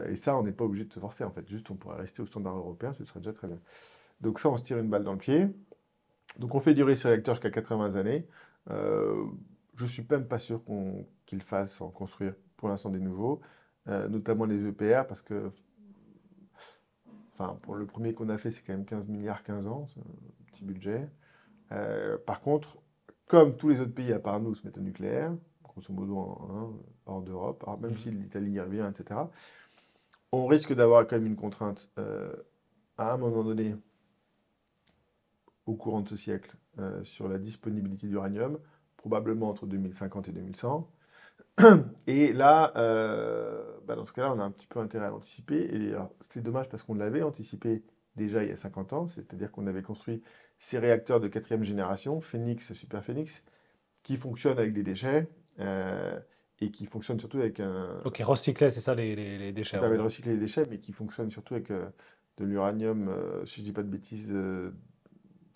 Et ça, on n'est pas obligé de se forcer, en fait. Juste, on pourrait rester au standard européen, ce serait déjà très bien. Donc ça, on se tire une balle dans le pied. Donc on fait durer ces réacteurs jusqu'à 80 années. Je ne suis même pas sûr qu'ils fassent en construire pour l'instant des nouveaux, notamment les EPR, parce que enfin, pour le premier qu'on a fait, c'est quand même 15 milliards 15 ans, c'est un petit budget. Par contre, comme tous les autres pays à part nous se mettent au nucléaire, grosso modo hors d'Europe, alors même si Mhm. l'Italie y revient, etc., on risque d'avoir quand même une contrainte à un moment donné, au courant de ce siècle, sur la disponibilité d'uranium, probablement entre 2050 et 2100. Et là, bah, dans ce cas-là, on a un petit peu intérêt à l'anticiper. Et c'est dommage parce qu'on l'avait anticipé déjà il y a 50 ans, c'est-à-dire qu'on avait construit ces réacteurs de quatrième génération, Phoenix, Super Phoenix, qui fonctionnent avec des déchets et qui fonctionne surtout avec un... Ok, recycler, c'est ça les qui déchets, en permet de gros. recycler les déchets, mais qui fonctionne surtout avec de l'uranium, si je dis pas de bêtises,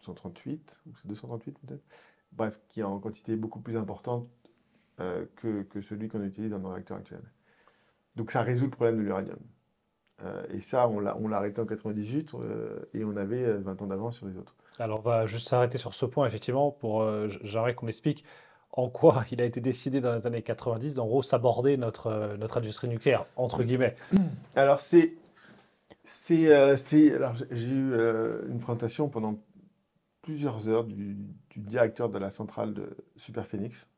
138, ou c'est 238 peut-être. Bref, qui est en quantité beaucoup plus importante que celui qu'on utilise dans nos réacteurs actuels. Donc ça résout le problème de l'uranium. Et ça, on l'a arrêté en 98 et on avait 20 ans d'avance sur les autres. Alors, on va juste s'arrêter sur ce point, effectivement, j'aimerais qu'on explique en quoi il a été décidé dans les années 90, en gros, s'aborder notre industrie nucléaire, entre guillemets. Alors alors j'ai eu une présentation pendant plusieurs heures du directeur de la centrale de Superphénix,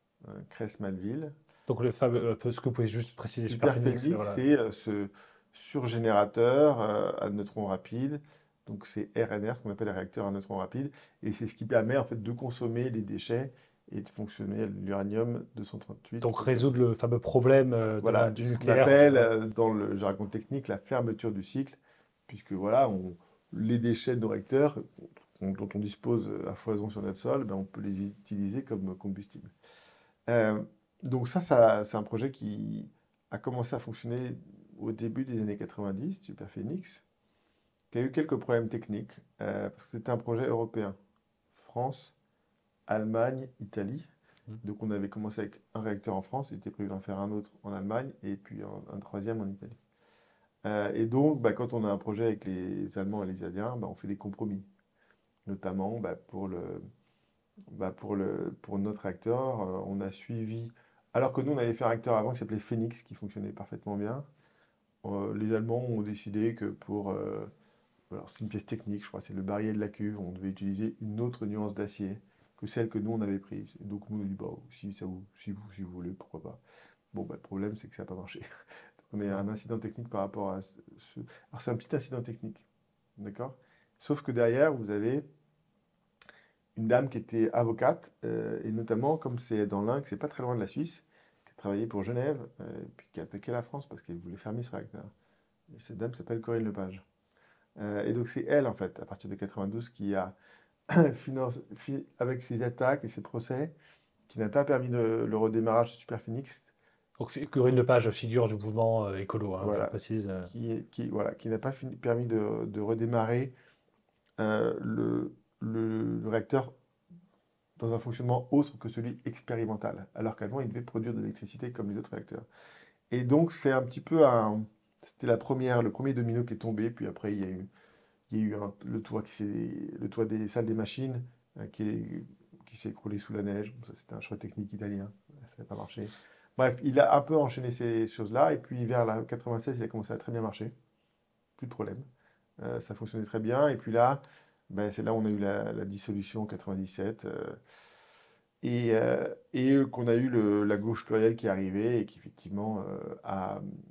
Cress Malville. Donc, le fameux, ce que vous pouvez juste préciser, Superphénix, Superphénix, voilà. c'est ce surgénérateur à neutrons rapides. Donc c'est RNR, ce qu'on appelle un réacteur à neutrons rapides. Et c'est ce qui permet en fait de consommer les déchets et de fonctionner l'uranium 238. Donc, résoudre le fameux problème Voilà, du ce qu'on nucléaire. appelle dans le jargon technique la fermeture du cycle, puisque voilà, les déchets de nos réacteurs dont on dispose à foison sur notre sol, ben, on peut les utiliser comme combustible. Euh, donc c'est un projet qui a commencé à fonctionner au début des années 90, Superphénix, qui a eu quelques problèmes techniques, parce que c'était un projet européen. France, Allemagne, Italie. Mhm. Donc on avait commencé avec un réacteur en France, il était prévu d'en faire un autre en Allemagne, et puis un troisième en Italie. Et donc, bah, quand on a un projet avec les Allemands et les Italiens, bah, on fait des compromis, notamment bah, pour notre réacteur, on a suivi. Alors que nous, on avait fait un réacteur avant qui s'appelait Phoenix, qui fonctionnait parfaitement bien. Les Allemands ont décidé que alors c'est une pièce technique, je crois, c'est le barillet de la cuve, on devait utiliser une autre nuance d'acier que celle que nous, on avait prise. Et donc, nous, on a dit, bah, si vous voulez, pourquoi pas. Bon, bah, le problème, c'est que ça n'a pas marché. Donc, on a eu un incident technique par rapport à ce. Alors, c'est un petit incident technique, d'accord? Sauf que derrière, vous avez une dame qui était avocate, et notamment, comme c'est dans l'Ain, que c'est pas très loin de la Suisse, qui a travaillé pour Genève, puis qui a attaqué la France parce qu'elle voulait fermer ce réacteur. Et cette dame s'appelle Corinne Lepage. Et donc c'est elle, en fait, à partir de 92, qui a avec ses attaques et ses procès, qui n'a pas permis le redémarrage de Superphénix, Donc, Corinne Lepage, figure du mouvement écolo, hein, je voilà, précise. qui n'a pas permis de redémarrer le réacteur dans un fonctionnement autre que celui expérimental, alors qu'avant, il devait produire de l'électricité comme les autres réacteurs. Et donc, c'est un petit peu C'était le premier domino qui est tombé, puis après, il y a eu le toit des salles des machines qui s'est écroulé sous la neige. Bon, ça, c'était un choix technique italien, ça n'a pas marché. Bref, il a un peu enchaîné ces choses-là, et puis vers la 96, il a commencé à très bien marcher, plus de problème. Ça fonctionnait très bien, et puis là, ben, c'est là où on a eu la dissolution en 97. Et qu'on a eu la gauche plurielle qui est arrivée et qui effectivement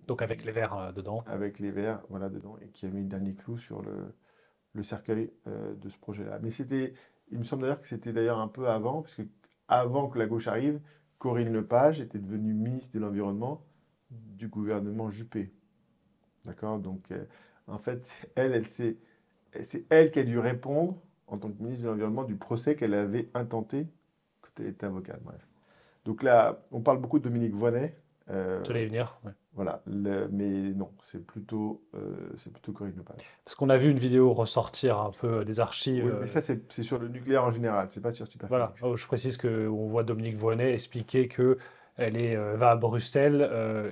Donc, avec les verres dedans. avec les Verts voilà, dedans et qui a mis le dernier clou sur le cercueil de ce projet-là. Mais il me semble d'ailleurs que c'était d'ailleurs un peu avant, parce que avant que la gauche arrive, Corinne Lepage était devenue ministre de l'Environnement du gouvernement Juppé. D'accord? Donc en fait, c'est elle qui a dû répondre en tant que ministre de l'Environnement du procès qu'elle avait intenté quand elle était avocate. Bref. Donc là, on parle beaucoup de Dominique Voynet. Tu allais y venir, ouais. Voilà, mais non, c'est plutôt Corinne Lepage. Parce qu'on a vu une vidéo ressortir un peu des archives. Oui, mais ça, c'est sur le nucléaire en général, c'est pas sur Voilà. Superphénix. Oh, je précise qu'on voit Dominique Voynet expliquer que va à Bruxelles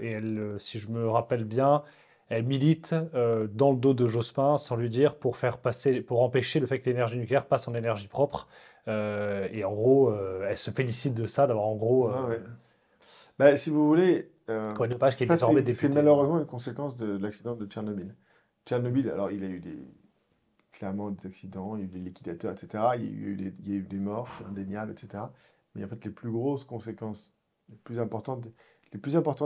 et si je me rappelle bien, elle milite dans le dos de Jospin sans lui dire pour empêcher le fait que l'énergie nucléaire passe en énergie propre. Et en gros, elle se félicite de ça, d'avoir en gros Ouais, ouais. Bah, si vous voulez, Corinne Lepage qui est ça, désormais c'est députée. malheureusement une conséquence de l'accident de Tchernobyl. Tchernobyl, alors, il a eu clairement des accidents, il y a eu des liquidateurs, etc. Il y a eu des morts, c'est indéniable, etc. Mais en fait, les plus grosses conséquences, les plus importantes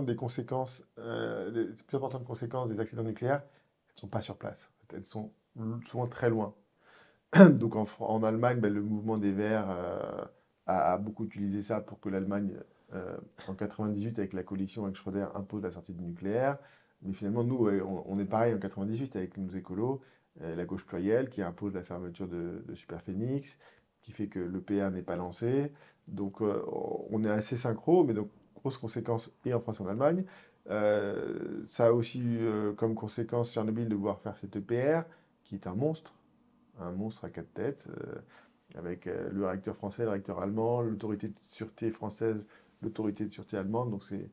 des conséquences, les plus importantes conséquences des accidents nucléaires, elles ne sont pas sur place. En fait, elles sont souvent très loin. Donc en Allemagne, ben, le mouvement des Verts a beaucoup utilisé ça pour que l'Allemagne, en 98, avec la coalition avec Schröder, impose la sortie du nucléaire. Mais finalement, nous, ouais, on est pareil en 98 avec nos écolos, la gauche plurielle qui impose la fermeture de Superphénix, qui fait que l'EPR n'est pas lancé. Donc on est assez synchro, mais donc grosses conséquences et en France et en Allemagne. Ça a aussi comme conséquence Tchernobyl de vouloir faire cette EPR, qui est un monstre à quatre têtes, avec le réacteur français, le réacteur allemand, l'autorité de sûreté française, l'autorité de sûreté allemande, donc c'est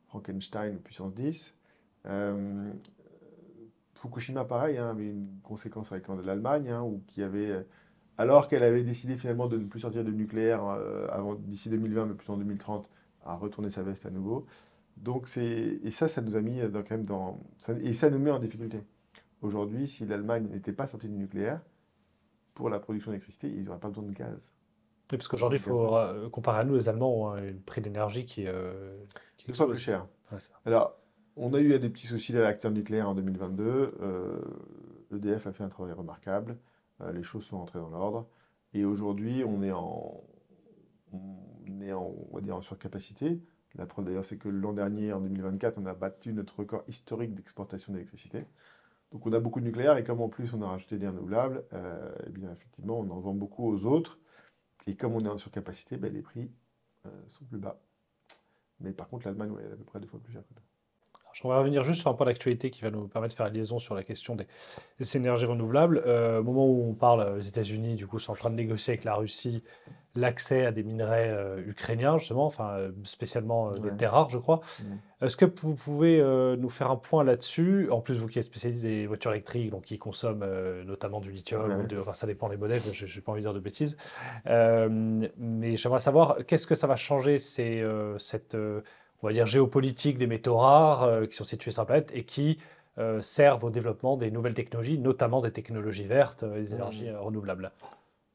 Frankenstein puissance 10. Euh, Fukushima, pareil, hein, avait une conséquence avec l'Allemagne, hein, qui avait, alors qu'elle avait décidé finalement de ne plus sortir de nucléaire d'ici 2020, mais plutôt en 2030, à retourner sa veste à nouveau. Donc et ça nous a mis quand même et ça nous met en difficulté. Aujourd'hui, si l'Allemagne n'était pas sortie du nucléaire, pour la production d'électricité, ils n'auraient pas besoin de gaz. Oui, parce Besoin qu'aujourd'hui, il de gaz faut russe. comparer à nous, les Allemands ont un prix d'énergie qui 2 fois plus explose. cher. Ouais, ça. Alors, on a eu des petits soucis de réacteurs nucléaires en 2022. EDF a fait un travail remarquable. Les choses sont entrées dans l'ordre. Et aujourd'hui, on va dire, en surcapacité. La preuve d'ailleurs, c'est que l'an dernier, en 2024, on a battu notre record historique d'exportation d'électricité. Donc on a beaucoup de nucléaire et comme en plus on a rajouté des renouvelables, eh bien effectivement on en vend beaucoup aux autres. Et comme on est en surcapacité, ben, les prix sont plus bas. Mais par contre, l'Allemagne, ouais, elle est à peu près 2 fois plus cher que nous. J'aimerais revenir juste sur un point d'actualité qui va nous permettre de faire la liaison sur la question des énergies renouvelables. Au moment où on parle, les États-Unis, du coup, sont en train de négocier avec la Russie l'accès à des minerais ukrainiens, justement, enfin, spécialement des Ouais. terres rares, je crois. Mm. Est-ce que vous pouvez nous faire un point là-dessus? En plus, vous qui êtes spécialiste des voitures électriques, donc qui consomment notamment du lithium, Ouais. enfin, ça dépend des modèles, je n'ai pas envie de dire de bêtises. Mais j'aimerais savoir, qu'est-ce que ça va changer, cette, on va dire, géopolitique des métaux rares qui sont situés sur la planète et qui servent au développement des nouvelles technologies, notamment des technologies vertes et des énergies Mm. renouvelables?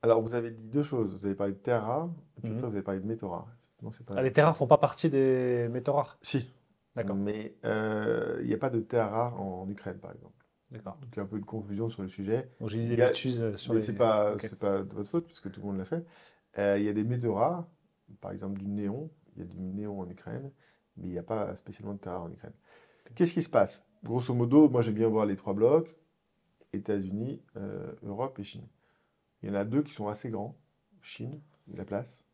Alors vous avez dit deux choses. Vous avez parlé de terres rares, et puis après Mhm. vous avez parlé de métaux rares. Effectivement, c'est pas la Ah, les même terres rares chose. font pas partie des métaux rares? Si, D'accord, mais il n'y a pas de terres rares en Ukraine, par exemple. d'accord. Donc il y a un peu une confusion sur le sujet. Donc j'ai une Il idée y a, bêtise sur mais les... Ok. c'est pas de votre faute, puisque tout le monde l'a fait. Il y a des métaux rares, par exemple du néon. Il y a du néon en Ukraine, mais il n'y a pas spécialement de terres rares en Ukraine. Qu'est-ce qui se passe? Grosso modo, moi j'aime bien voir les trois blocs, États-Unis, Europe et Chine. Il y en a deux qui sont assez grands. Chine, il y a la place.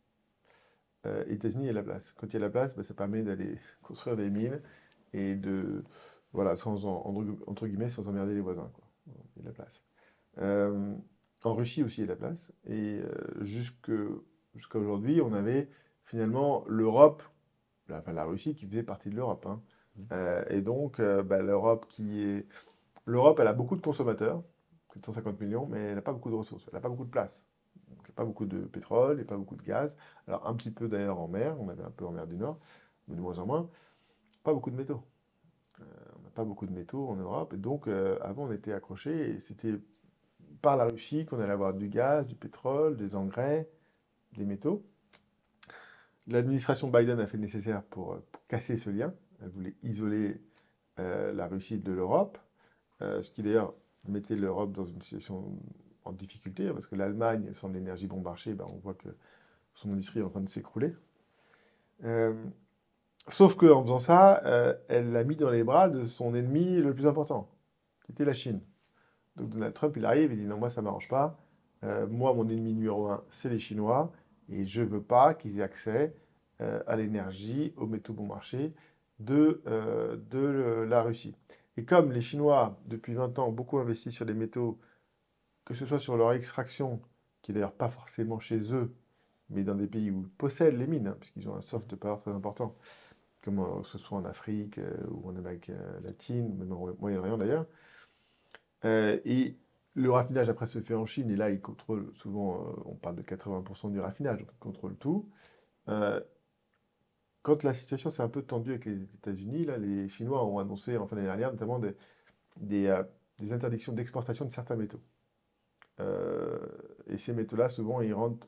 États-Unis, il y a la place. Quand il y a la place, bah, ça permet d'aller construire des mines et voilà, entre guillemets, sans emmerder les voisins, quoi. Il y a de la place. Euh, En Russie aussi, il y a de la place. Et jusqu'à aujourd'hui, on avait finalement l'Europe, enfin la Russie qui faisait partie de l'Europe, hein. Et donc, bah, l'Europe, elle a beaucoup de consommateurs, 750 millions, mais elle n'a pas beaucoup de ressources, elle n'a pas beaucoup de place. Donc, il n'y a pas beaucoup de pétrole, il n'y a pas beaucoup de gaz. Alors, un petit peu d'ailleurs en mer, on avait un peu en mer du Nord, mais de moins en moins. Pas beaucoup de métaux. On n'a pas beaucoup de métaux en Europe. Et donc, avant, on était accroché et c'était par la Russie qu'on allait avoir du gaz, du pétrole, des engrais, des métaux. L'administration Biden a fait le nécessaire pour casser ce lien. Elle voulait isoler la Russie de l'Europe, ce qui d'ailleurs mettait l'Europe dans une situation en difficulté, hein, parce que l'Allemagne, sans l'énergie bon marché, ben, on voit que son industrie est en train de s'écrouler. Euh, Sauf qu'en faisant ça, elle l'a mis dans les bras de son ennemi le plus important, qui était la Chine. Donc Donald Trump, il arrive, il dit non, moi ça ne m'arrange pas. Moi, mon ennemi numéro un, c'est les Chinois, et je ne veux pas qu'ils aient accès à l'énergie, aux métaux bon marché de la Russie. Et comme les Chinois, depuis 20 ans, ont beaucoup investi sur les métaux, que ce soit sur leur extraction, qui est d'ailleurs pas forcément chez eux, mais dans des pays où ils possèdent les mines, hein, puisqu'ils ont un soft power très important, comme que ce soit en Afrique ou en Amérique latine, ou même au Moyen-Orient d'ailleurs. Et le raffinage après se fait en Chine, et là ils contrôlent souvent, on parle de 80% du raffinage, donc ils contrôlent tout. Euh, Quand la situation s'est un peu tendue avec les États-Unis, là, les Chinois ont annoncé en fin d'année dernière notamment des, euh, des interdictions d'exportation de certains métaux. Euh, et ces métaux-là, souvent, ils rentrent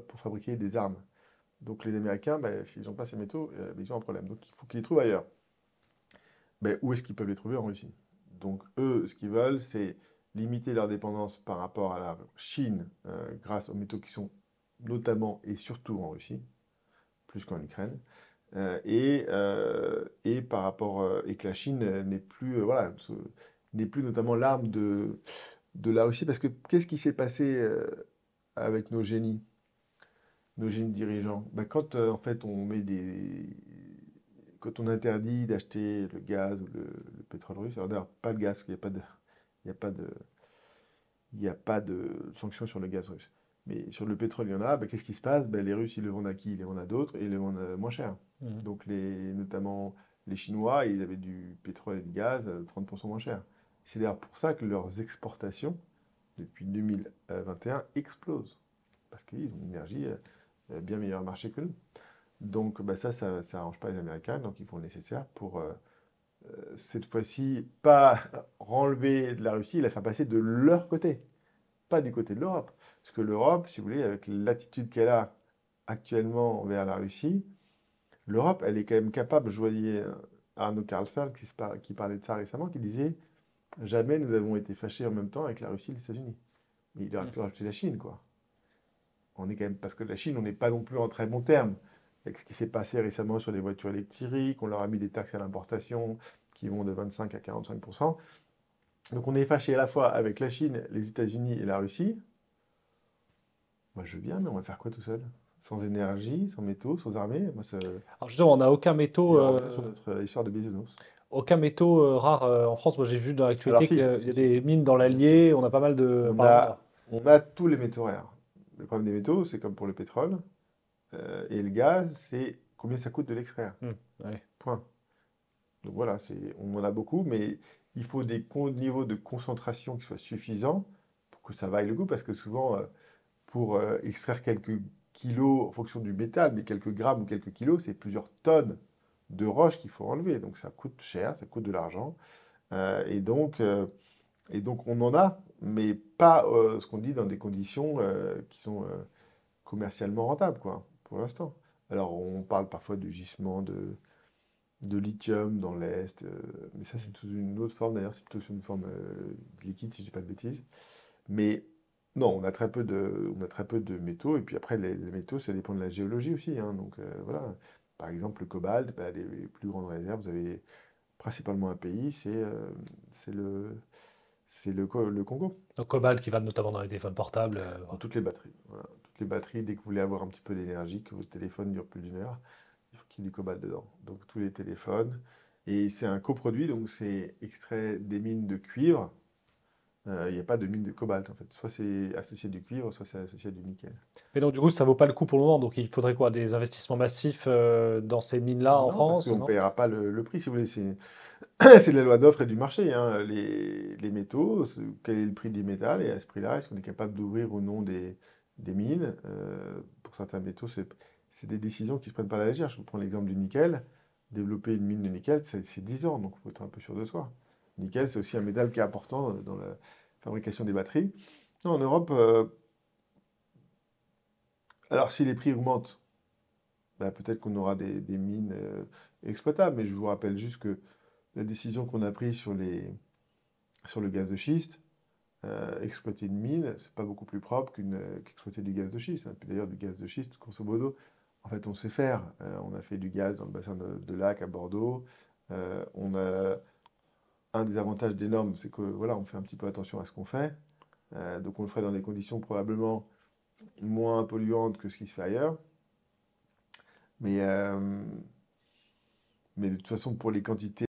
pour fabriquer des armes. Donc les Américains, ben, s'ils n'ont pas ces métaux, ben, ils ont un problème. Donc il faut qu'ils les trouvent ailleurs. Ben, où est-ce qu'ils peuvent les trouver? En Russie. Donc eux, ce qu'ils veulent, c'est limiter leur dépendance par rapport à la Chine grâce aux métaux qui sont notamment et surtout en Russie, plus qu'en Ukraine. Et par rapport et que la Chine n'est plus voilà n'est plus notamment l'arme de la Russie parce que qu'est-ce qui s'est passé avec nos génies dirigeants? Ben, quand en fait on met quand on interdit d'acheter le gaz ou le pétrole russe, alors d'ailleurs, pas le gaz, parce qu'il n'y a pas de, il y a pas de, il y a pas de sanctions sur le gaz russe. Mais sur le pétrole, il y en a. Ben, qu'est-ce qui se passe? Ben, les Russes, ils le vendent à qui? Ils le vendent à d'autres et ils le vendent moins cher. Mhm. Donc, notamment les Chinois, ils avaient du pétrole et du gaz 30% moins cher. C'est d'ailleurs pour ça que leurs exportations, depuis 2021, explosent. Parce qu'ils ont une énergie bien meilleur marché que nous. Donc bah, ça arrange pas les Américains, donc ils font le nécessaire pour cette fois-ci pas renlever de la Russie, la faire passer de leur côté, pas du côté de l'Europe. Parce que l'Europe, si vous voulez, avec l'attitude qu'elle a actuellement envers la Russie, l'Europe, elle est quand même capable, je voyais Arnaud Carlsberg qui parlait de ça récemment, qui disait jamais nous avons été fâchés en même temps avec la Russie et les États-Unis. Mais il aurait pu rajouter la Chine, quoi. On est quand même, parce que la Chine, on n'est pas non plus en très bon terme. Avec ce qui s'est passé récemment sur les voitures électriques, on leur a mis des taxes à l'importation qui vont de 25 à 45%. Donc on est fâché à la fois avec la Chine, les États-Unis et la Russie. Moi je veux bien, mais on va faire quoi tout seul? Sans énergie, sans métaux, sans armée. Moi, ça... Alors justement, on n'a Et on revient sur notre histoire de bisounours. aucun métaux rare en France. Moi, j'ai vu dans Alors l'actualité qu'il si, y a si, si, des si, mines dans bien sûr. l'Allier. On a pas mal de, On apparemment, a, on a tous les métaux rares. Le problème des métaux, c'est comme pour le pétrole et le gaz, c'est combien ça coûte de l'extraire. Ouais. Point. Donc voilà, on en a beaucoup, mais il faut des niveaux de concentration qui soient suffisants pour que ça vaille le coup, parce que souvent, pour extraire quelques kilos en fonction du métal, mais quelques grammes ou quelques kilos, c'est plusieurs tonnes de roches qu'il faut enlever. Donc ça coûte cher, ça coûte de l'argent. Euh, et donc, euh, et donc on en a, mais pas ce qu'on dit dans des conditions qui sont commercialement rentables, quoi, pour l'instant. Alors on parle parfois de gisement de lithium dans l'Est. Mais ça, c'est sous une autre forme d'ailleurs, c'est plutôt sous une forme liquide, si je dis pas de bêtises. Mais non, on a très peu de métaux. Et puis après, les métaux, ça dépend de la géologie aussi, hein. Donc voilà. Par exemple, le cobalt, bah, les plus grandes réserves, vous avez principalement un pays, c'est le Congo. Donc cobalt qui va notamment dans les téléphones portables. Dans toutes les batteries. Voilà. Toutes les batteries, dès que vous voulez avoir un petit peu d'énergie, que votre téléphone dure plus d'une heure, il faut qu'il y ait du cobalt dedans. Donc tous les téléphones. Et c'est un coproduit, donc c'est extrait des mines de cuivre. Il n'y a pas de mine de cobalt en fait. Soit c'est associé du cuivre, soit c'est associé du nickel. Mais donc du coup, ça vaut pas le coup pour le moment. Donc il faudrait quoi? Des investissements massifs dans ces mines-là en Non, parce France, qu'on ne non? payera pas le prix, si vous voulez. C'est la loi d'offre et du marché, hein. Les métaux, quel est le prix des métals? Et à ce prix-là, est-ce qu'on est capable d'ouvrir ou non des mines? Pour certains métaux, c'est des décisions qui ne se prennent pas à la légère. Je vous prends l'exemple du nickel. Développer une mine de nickel, c'est 10 ans, donc il faut être un peu sûr de soi. Le nickel, c'est aussi un métal qui est important dans la fabrication des batteries. Non, en Europe, alors si les prix augmentent, bah, peut-être qu'on aura des mines exploitables, mais je vous rappelle juste que la décision qu'on a prise sur le gaz de schiste, exploiter une mine, c'est pas beaucoup plus propre qu'exploiter du gaz de schiste, hein. Puis d'ailleurs, du gaz de schiste, grosso modo, en fait, on sait faire. On a fait du gaz dans le bassin de Lac à Bordeaux. On a un des avantages des normes, c'est que voilà, on fait un petit peu attention à ce qu'on fait. Donc on le ferait dans des conditions probablement moins polluantes que ce qui se fait ailleurs. Mais, euh, mais de toute façon, pour les quantités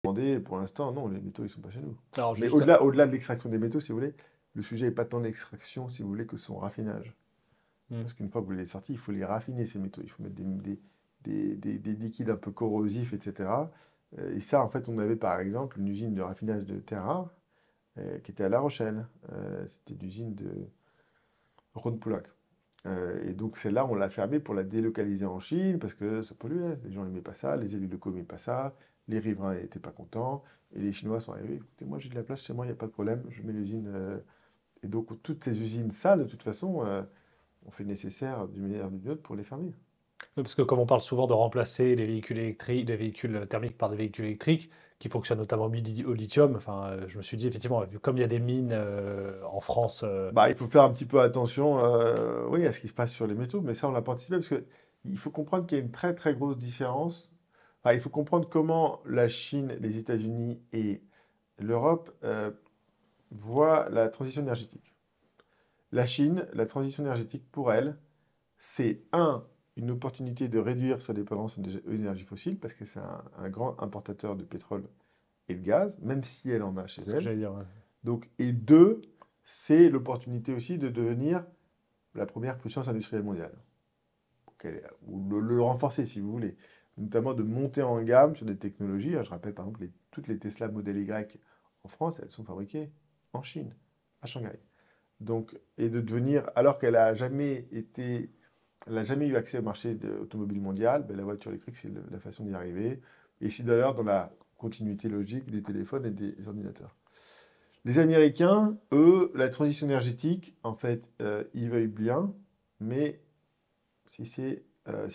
demandées, pour l'instant, non, les métaux, ils sont pas chez nous. Alors Mais juste, au-delà de l'extraction des métaux, si vous voulez, le sujet n'est pas tant l'extraction, si vous voulez, que son raffinage. hmm. Parce qu'une fois que vous les sortis, il faut les raffiner, ces métaux. Il faut mettre des liquides un peu corrosifs, etc. Et ça, en fait, on avait par exemple une usine de raffinage de terres rares qui était à La Rochelle. C'était l'usine de Rhône-Poulenc. Et donc celle-là, on l'a fermée pour la délocaliser en Chine parce que ça polluait. Les gens n'aimaient pas ça, les élus locaux n'aimaient pas ça, les riverains n'étaient pas contents. Et les Chinois sont arrivés, écoutez, moi j'ai de la place chez moi, il n'y a pas de problème, je mets l'usine. Et donc toutes ces usines sales, de toute façon, on fait le nécessaire d'une manière ou d'une autre pour les fermer. Oui, parce que comme on parle souvent de remplacer les véhicules électriques, des véhicules thermiques par des véhicules électriques, qui fonctionnent notamment au lithium, enfin, je me suis dit effectivement, vu comme il y a des mines en France, Bah, il faut faire un petit peu attention, oui, à ce qui se passe sur les métaux, mais ça, on l'a pas anticipé parce que il faut comprendre qu'il y a une très très grosse différence. Enfin, il faut comprendre comment la Chine, les États-Unis et l'Europe voient la transition énergétique. La Chine, la transition énergétique pour elle, c'est un, une opportunité de réduire sa dépendance aux énergies fossiles, parce que c'est un grand importateur de pétrole et de gaz, même si elle en a chez C'est ce que elle. j'allais dire. Ouais. Donc, et deux, c'est l'opportunité aussi de devenir la première puissance industrielle mondiale. Ou le renforcer, si vous voulez. Notamment de monter en gamme sur des technologies. Je rappelle par exemple, toutes les Tesla Model Y en France, elles sont fabriquées en Chine, à Shanghai. Donc, et de devenir, alors qu'elle n'a jamais été, elle n'a jamais eu accès au marché automobile mondial, ben, la voiture électrique, c'est la façon d'y arriver. Et c'est d'ailleurs dans la continuité logique des téléphones et des ordinateurs. Les Américains, eux, la transition énergétique, en fait, ils veuillent bien, mais si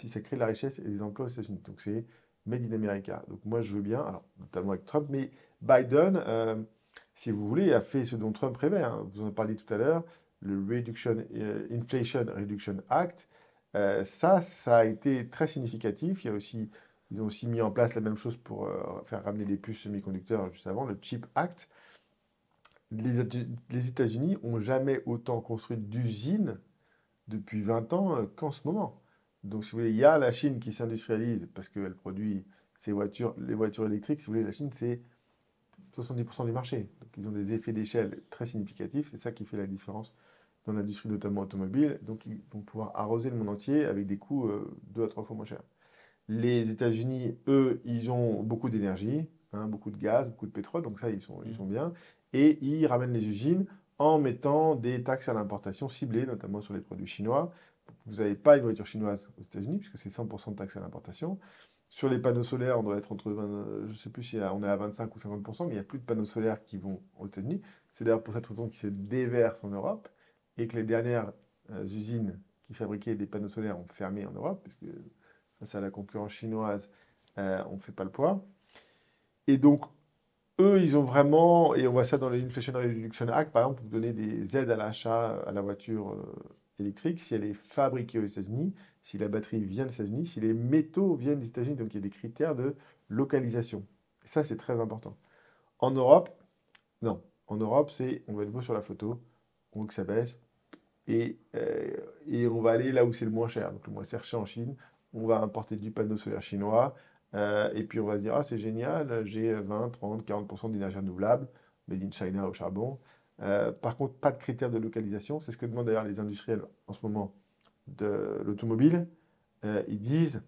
ça crée de la richesse et des emplois aux États-Unis. Donc c'est Made in America. Donc moi je veux bien, alors, notamment avec Trump, mais Biden, si vous voulez, a fait ce dont Trump rêvait. Hein. Vous en parliez tout à l'heure, le Inflation Reduction Act. Ça a été très significatif. Ils ont aussi mis en place la même chose pour faire ramener des puces semi-conducteurs juste avant, le CHIP Act. Les États-Unis n'ont jamais autant construit d'usines depuis 20 ans qu'en ce moment. Donc, si vous voulez, il y a la Chine qui s'industrialise parce qu'elle produit les voitures électriques. Si vous voulez, la Chine, c'est 70% du marché. Donc, ils ont des effets d'échelle très significatifs. C'est ça qui fait la différence dans l'industrie, notamment automobile. Donc, ils vont pouvoir arroser le monde entier avec des coûts 2 à 3 fois moins chers. Les États-Unis, eux, ils ont beaucoup d'énergie, hein, beaucoup de gaz, beaucoup de pétrole. Donc, ça, ils sont bien. Et ils ramènent les usines en mettant des taxes à l'importation ciblées, notamment sur les produits chinois. Vous n'avez pas une voiture chinoise aux États-Unis, puisque c'est 100% de taxes à l'importation. Sur les panneaux solaires, on doit être entre 20, je ne sais plus si on est à 25 ou 50%, mais il n'y a plus de panneaux solaires qui vont aux États-Unis. C'est d'ailleurs pour cette raison qu'ils se déversent en Europe et que les dernières usines qui fabriquaient des panneaux solaires ont fermé en Europe, puisque face à la concurrence chinoise, on ne fait pas le poids. Et donc, eux, ils ont vraiment, et on voit ça dans l'Inflation Reduction Act, par exemple, vous donnez des aides à l'achat à la voiture électrique si elle est fabriquée aux États-Unis, si la batterie vient des États-Unis, si les métaux viennent des États-Unis. Donc il y a des critères de localisation. Et ça, c'est très important. En Europe, non. En Europe, on va être beau sur la photo, on veut que ça baisse, et on va aller là où c'est le moins cher. Donc le moins cher, c'est en Chine. On va importer du panneau solaire chinois. Et puis on va se dire, ah c'est génial, j'ai 20, 30, 40% d'énergie renouvelable, made in China au charbon. Par contre, pas de critères de localisation. C'est ce que demandent d'ailleurs les industriels en ce moment de l'automobile. Ils disent,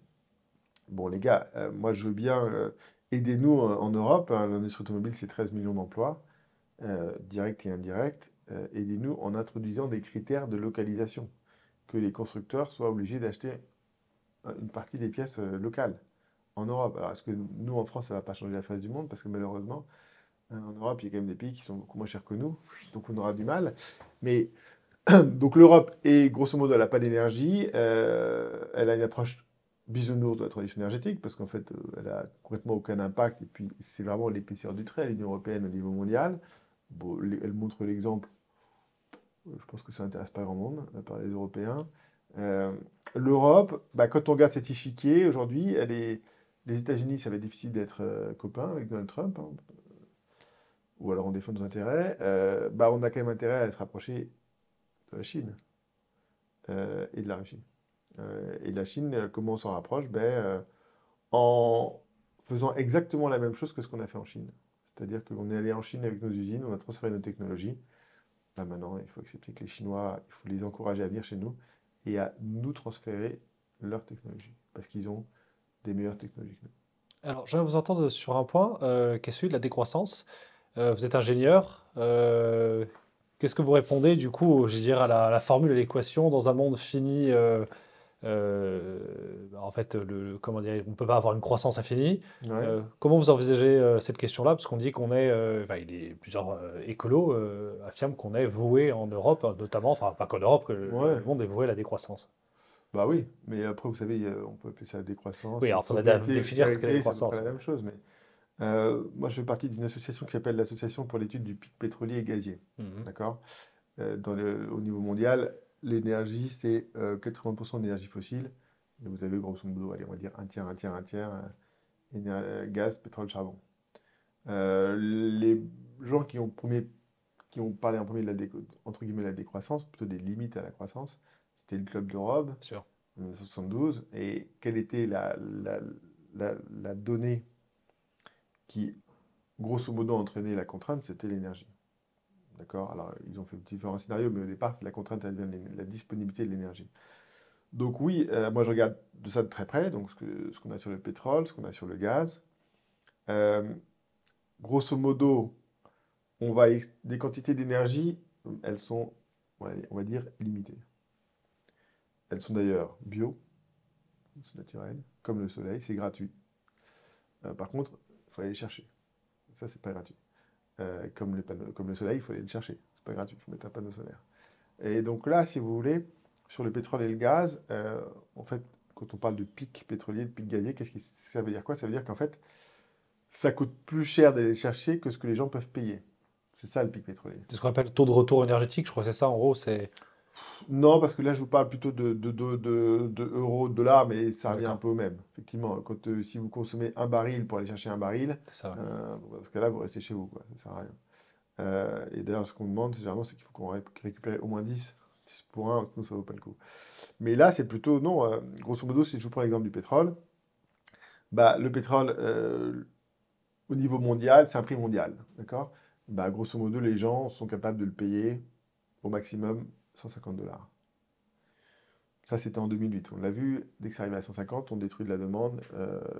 bon les gars, moi je veux bien, aidez-nous en Europe. Hein, l'industrie automobile, c'est 13 millions d'emplois, directs et indirects. Aidez-nous en introduisant des critères de localisation. Que les constructeurs soient obligés d'acheter une partie des pièces locales en Europe. Alors, est-ce que nous, en France, ça ne va pas changer la face du monde? Parce que malheureusement, en Europe, il y a quand même des pays qui sont beaucoup moins chers que nous. Donc, on aura du mal. Mais, donc, l'Europe, est, grosso modo, elle n'a pas d'énergie. Elle a une approche bisounours de la transition énergétique, parce qu'en fait, elle n'a complètement aucun impact. Et puis, c'est vraiment l'épaisseur du trait, l'Union européenne au niveau mondial. Bon, elle montre l'exemple. Je pense que ça n'intéresse pas grand monde, à part les Européens. Euh, L'Europe, bah, quand on regarde cet échiquier, aujourd'hui, les États-Unis, ça va être difficile d'être copain avec Donald Trump, hein, ou alors on défend nos intérêts. Bah, on a quand même intérêt à se rapprocher de la Chine et de la Russie. Et la Chine, comment on s'en rapproche? En faisant exactement la même chose que ce qu'on a fait en Chine. C'est-à-dire qu'on est allé en Chine avec nos usines, on a transféré nos technologies. Là, maintenant, il faut accepter que les Chinois, il faut les encourager à venir chez nous et à nous transférer leur technologie, parce qu'ils ont des meilleures technologies que nous. Alors, je vais vous entendre sur un point qui est celui de la décroissance. Vous êtes ingénieur. Qu'est-ce que vous répondez du coup, je dirais, à la formule, à l'équation dans un monde fini en fait, comment dire, on ne peut pas avoir une croissance infinie. Ouais. Comment vous envisagez cette question-là? Parce qu'on dit qu'on est, plusieurs écolos affirment qu'on est voué en Europe, notamment, enfin pas qu'en Europe, que Ouais, le monde est voué à la décroissance. bah oui, mais après, vous savez, on peut appeler ça décroissance Oui, ou alors il faudrait sobriété, définir ce qu'est la austérité, c'est à peu près décroissance. la Ouais. même chose. Mais moi, je fais partie d'une association qui s'appelle l'Association pour l'étude du pic pétrolier et gazier. Mhm. D'accord? Au niveau mondial, l'énergie, c'est 80% d'énergie fossile. Et vous avez grosso modo, allez, on va dire un tiers, un tiers, un tiers, gaz, pétrole, charbon. Les gens qui ont parlé en premier de entre guillemets, la décroissance, plutôt des limites à la croissance, c'était le Club de Rome, Bien sûr. en 1972, et quelle était la donnée qui, grosso modo, entraînait la contrainte, c'était l'énergie. D'accord? Alors, ils ont fait différents scénarios, mais au départ, la contrainte, elle vient de la disponibilité de l'énergie. Donc oui, moi je regarde de ça de très près, donc ce qu'on a sur le pétrole, ce qu'on a sur le gaz. Euh, Grosso modo, des quantités d'énergie, elles sont, ouais, on va dire, limitées. Elles sont d'ailleurs bio, c'est naturel, comme le soleil, c'est gratuit. Par contre, il faut aller les chercher. Ça, c'est pas gratuit. Comme le soleil, il faut aller le chercher. C'est pas gratuit, il faut mettre un panneau solaire. Et donc là, si vous voulez, sur le pétrole et le gaz, en fait, quand on parle de pic pétrolier, de pic gazier, ça veut dire quoi? Ça veut dire qu'en fait, ça coûte plus cher d'aller chercher que ce que les gens peuvent payer. C'est ça le pic pétrolier. C'est ce qu'on appelle le taux de retour énergétique, je crois que c'est ça, en gros, c'est... Non, parce que là, je vous parle plutôt de euros, de dollars, mais ça revient un D'accord, peu au même. Effectivement, si vous consommez un baril pour aller chercher un baril, c'est ça, ouais. bon, dans ce cas-là, vous restez chez vous, quoi. Ça sert à rien. Et d'ailleurs, ce qu'on demande, généralement, c'est qu'il faut qu'on récupère au moins 10 pour 1, sinon ça vaut pas le coup. Mais là, c'est plutôt, non, grosso modo, si je vous prends l'exemple du pétrole, bah, le pétrole, au niveau mondial, c'est un prix mondial, d'accord? Bah, grosso modo, les gens sont capables de le payer au maximum 150 $. Ça, c'était en 2008. On l'a vu, dès que ça arrive à 150, on détruit de la demande,